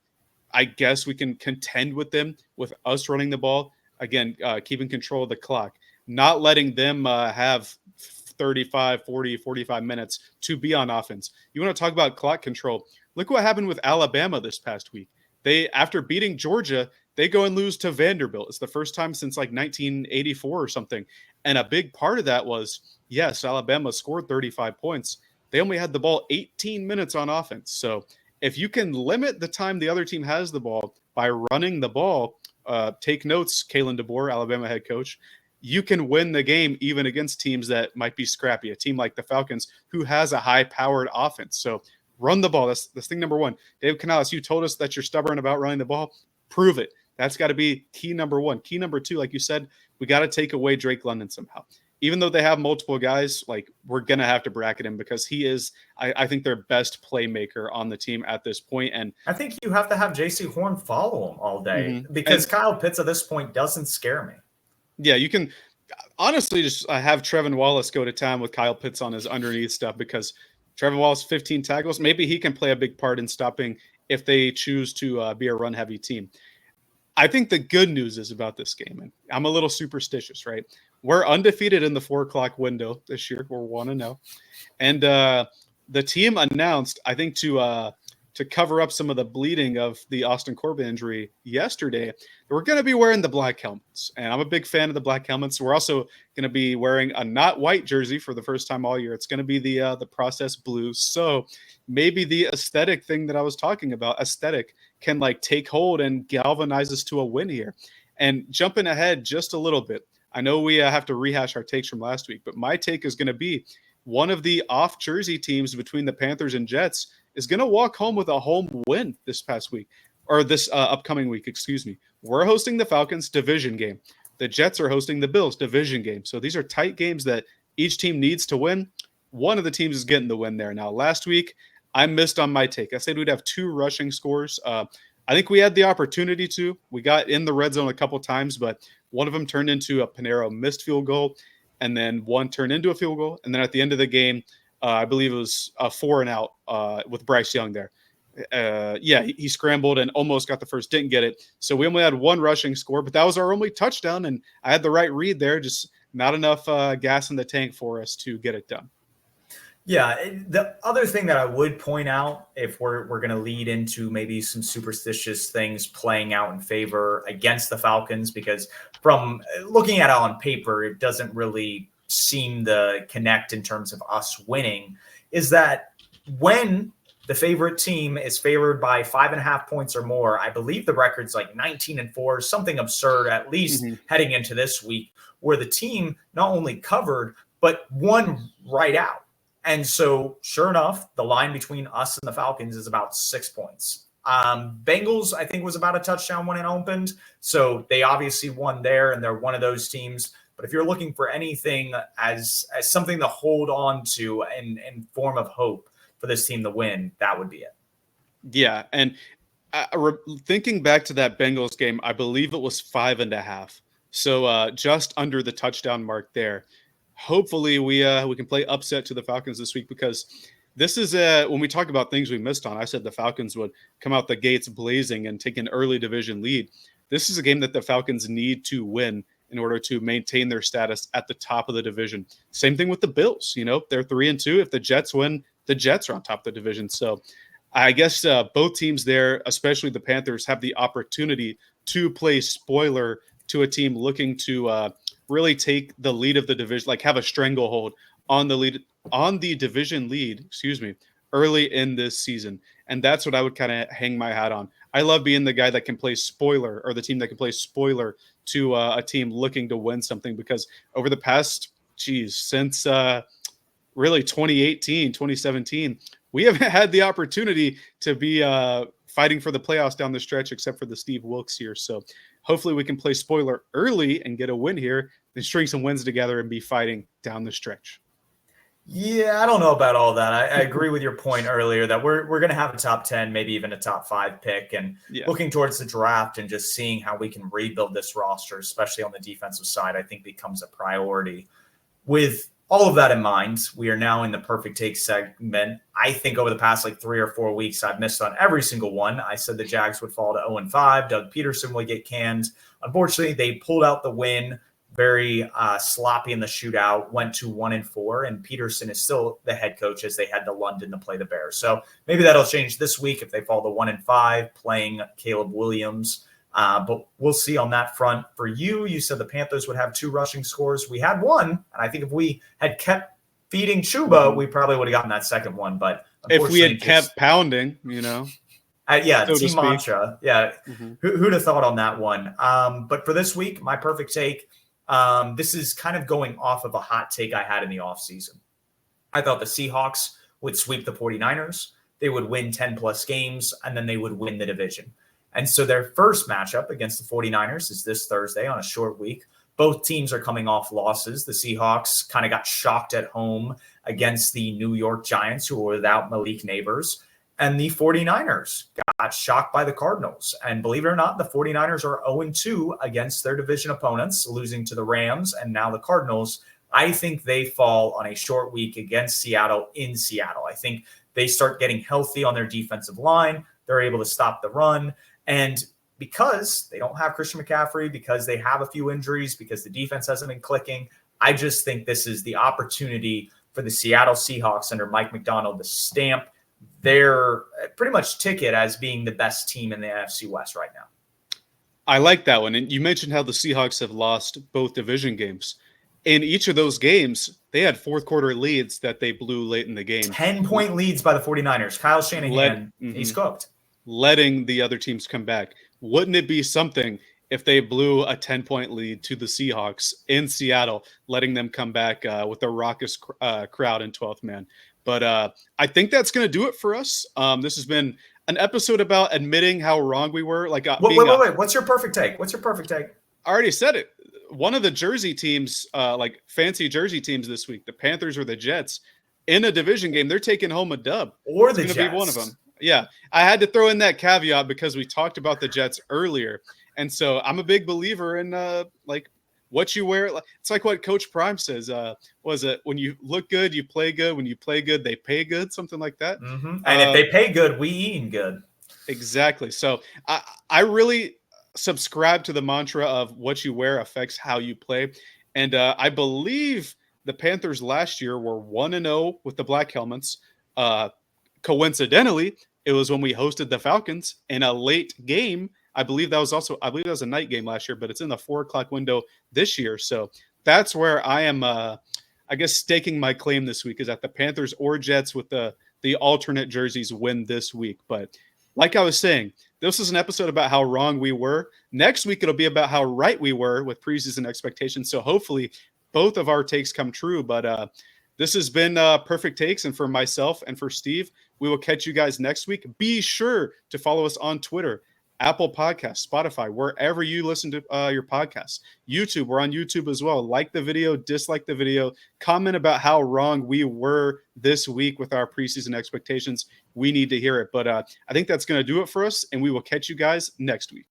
I guess we can contend with them with us running the ball. Again, keeping control of the clock. Not letting them have 35, 40, 45 minutes to be on offense. You want to talk about clock control? Look what happened with Alabama this past week. They, after beating Georgia, they go and lose to Vanderbilt. It's the first time since like 1984 or something. And a big part of that was, yes, Alabama scored 35 points. They only had the ball 18 minutes on offense. So if you can limit the time the other team has the ball by running the ball, take notes, Kalen DeBoer, Alabama head coach, you can win the game even against teams that might be scrappy. A team like the Falcons, who has a high-powered offense. So run the ball. That's thing number one. Dave Canales, you told us that you're stubborn about running the ball. Prove it. That's got to be key number one. Key number two, like you said, we got to take away Drake London somehow. even though they have multiple guys, like we're going to have to bracket him because he is, I think, their best playmaker on the team at this point. And I think you have to have JC Horn follow him all day because Kyle Pitts at this point doesn't scare me. Yeah, you can honestly just have Trevin Wallace go to town with Kyle Pitts on his underneath stuff because Trevin Wallace, 15 tackles. Maybe he can play a big part in stopping if they choose to be a run-heavy team. I think the good news is about this game, and I'm a little superstitious, right? We're undefeated in the 4 o'clock window this year. We're 1-0. And the team announced, I think, to cover up some of the bleeding of the Austin Corbett injury yesterday, we're going to be wearing the black helmets. And I'm a big fan of the black helmets. We're also going to be wearing a not white jersey for the first time all year. It's going to be the process blue. So maybe the aesthetic thing that I was talking about, aesthetic, can like take hold and galvanize us to a win here. And jumping ahead just a little bit, I know we have to rehash our takes from last week, but my take is going to be one of the off jersey teams between the Panthers and Jets is going to walk home with a home win this past week, or this upcoming week, excuse me. We're hosting the Falcons division game. The Jets are hosting the Bills division game. So these are tight games that each team needs to win. One of the teams is getting the win there. Now, last week, I missed on my take. I said we'd have 2 rushing scores. I think we had the opportunity to. We got in the red zone a couple times, but one of them turned into a Panero missed field goal, and then one turned into a field goal. And then at the end of the game, I believe it was a 4-and-out with Bryce Young there. He scrambled and almost got the first, didn't get it. So we only had 1 rushing score, but that was our only touchdown, and I had the right read there, just not enough gas in the tank for us to get it done. Yeah, the other thing that I would point out, if we're going to lead into maybe some superstitious things playing out in favor against the Falcons, because from looking at it on paper, it doesn't really seem to connect in terms of us winning, is that when the favorite team is favored by 5.5 points or more, I believe the record's like 19-4, something absurd, at least heading into this week, where the team not only covered, but won right out. And so, sure enough, the line between us and the Falcons is about 6 points. Bengals, I think, was about a touchdown when it opened. So they obviously won there, and they're one of those teams. But if you're looking for anything as something to hold on to in form of hope for this team to win, that would be it. Yeah, and thinking back to that Bengals game, I believe it was 5.5. So just under the touchdown mark there. Hopefully we can play upset to the Falcons this week, because this is when we talk about things we missed on. I said the Falcons would come out the gates blazing and take an early division lead. This is a game that the Falcons need to win in order to maintain their status at the top of the division. Same thing with the Bills. You know, they're 3-2. If the Jets win, the Jets are on top of the division. So I guess both teams there, especially the Panthers, have the opportunity to play spoiler to a team looking to really take the lead of the division, like have a stranglehold on the division lead, early in this season. And that's what I would kind of hang my hat on. I love being the guy that can play spoiler, or the team that can play spoiler to a team looking to win something, because over the past, since really 2018, 2017, we haven't had the opportunity to be fighting for the playoffs down the stretch, except for the Steve Wilkes here. So hopefully we can play spoiler early and get a win here, then string some wins together and be fighting down the stretch. Yeah, I don't know about all that. I agree with your point earlier that we're going to have a top 10, maybe even a top 5 pick, and looking towards the draft and just seeing how we can rebuild this roster, especially on the defensive side, I think becomes a priority. With all of that in mind, we are now in the Purrfect Takes segment. I think over the past 3 or 4 weeks, I've missed on every single one. I said the Jags would fall to 0-5. Doug Peterson would get canned. Unfortunately, they pulled out the win. Very sloppy in the shootout, went to 1-4, and Peterson is still the head coach as they head to London to play the Bears. So maybe that'll change this week if they fall to 1-5, playing Caleb Williams. But we'll see on that front. For you said the Panthers would have 2 rushing scores. We had 1, and I think if we had kept feeding Chuba, we probably would have gotten that second one. But if we had kept pounding, so team mantra. Yeah, who'd have thought on that one? But for this week, my perfect take. This is kind of going off of a hot take I had in the offseason. I thought the Seahawks would sweep the 49ers. They would win 10-plus games, and then they would win the division. And so their first matchup against the 49ers is this Thursday on a short week. both teams are coming off losses. The Seahawks kind of got shocked at home against the New York Giants, who were without Malik Neighbors. And the 49ers got shocked by the Cardinals. And believe it or not, the 49ers are 0-2 against their division opponents, losing to the Rams and now the Cardinals. I think they fall on a short week against Seattle in Seattle. I think they start getting healthy on their defensive line. They're able to stop the run. And because they don't have Christian McCaffrey, because they have a few injuries, because the defense hasn't been clicking, I just think this is the opportunity for the Seattle Seahawks under Mike Macdonald to stamp their pretty much ticket as being the best team in the NFC West right now. I like that one. And you mentioned how the Seahawks have lost both division games. In each of those games, they had fourth quarter leads that they blew late in the game. 10-point leads by the 49ers. Kyle Shanahan, he's cooked. Letting the other teams come back. Wouldn't it be something if they blew a 10-point lead to the Seahawks in Seattle, letting them come back with a raucous crowd in 12th man? But I think that's going to do it for us. This has been an episode about admitting how wrong we were. Wait. What's your perfect take? I already said it. One of the jersey teams, like fancy jersey teams this week, the Panthers or the Jets, in a division game, they're taking home a dub. Or it's the Jets. Be one of them. Yeah, I had to throw in that caveat because we talked about the Jets earlier. And so I'm a big believer in like what you wear. It's like what Coach Prime says. Was it when you look good, you play good. When you play good, they pay good. Something like that. Mm-hmm. And if they pay good, we eat good. Exactly. So I really subscribe to the mantra of what you wear affects how you play. And I believe the Panthers last year were 1-0 with the black helmets. Coincidentally, it was when we hosted the Falcons in a late game. I believe that was a night game last year, but it's in the 4:00 window this year. So that's where I am, I guess, staking my claim this week is that the Panthers or Jets with the alternate jerseys win this week. But like I was saying, this is an episode about how wrong we were. Next week, it'll be about how right we were with preseason expectations. So hopefully both of our takes come true. But this has been Purrfect Takes. And for myself and for Steve, we will catch you guys next week. Be sure to follow us on Twitter, Apple Podcasts, Spotify, wherever you listen to your podcasts. YouTube, we're on YouTube as well. Like the video, dislike the video, comment about how wrong we were this week with our preseason expectations. We need to hear it. But I think that's going to do it for us, and we will catch you guys next week.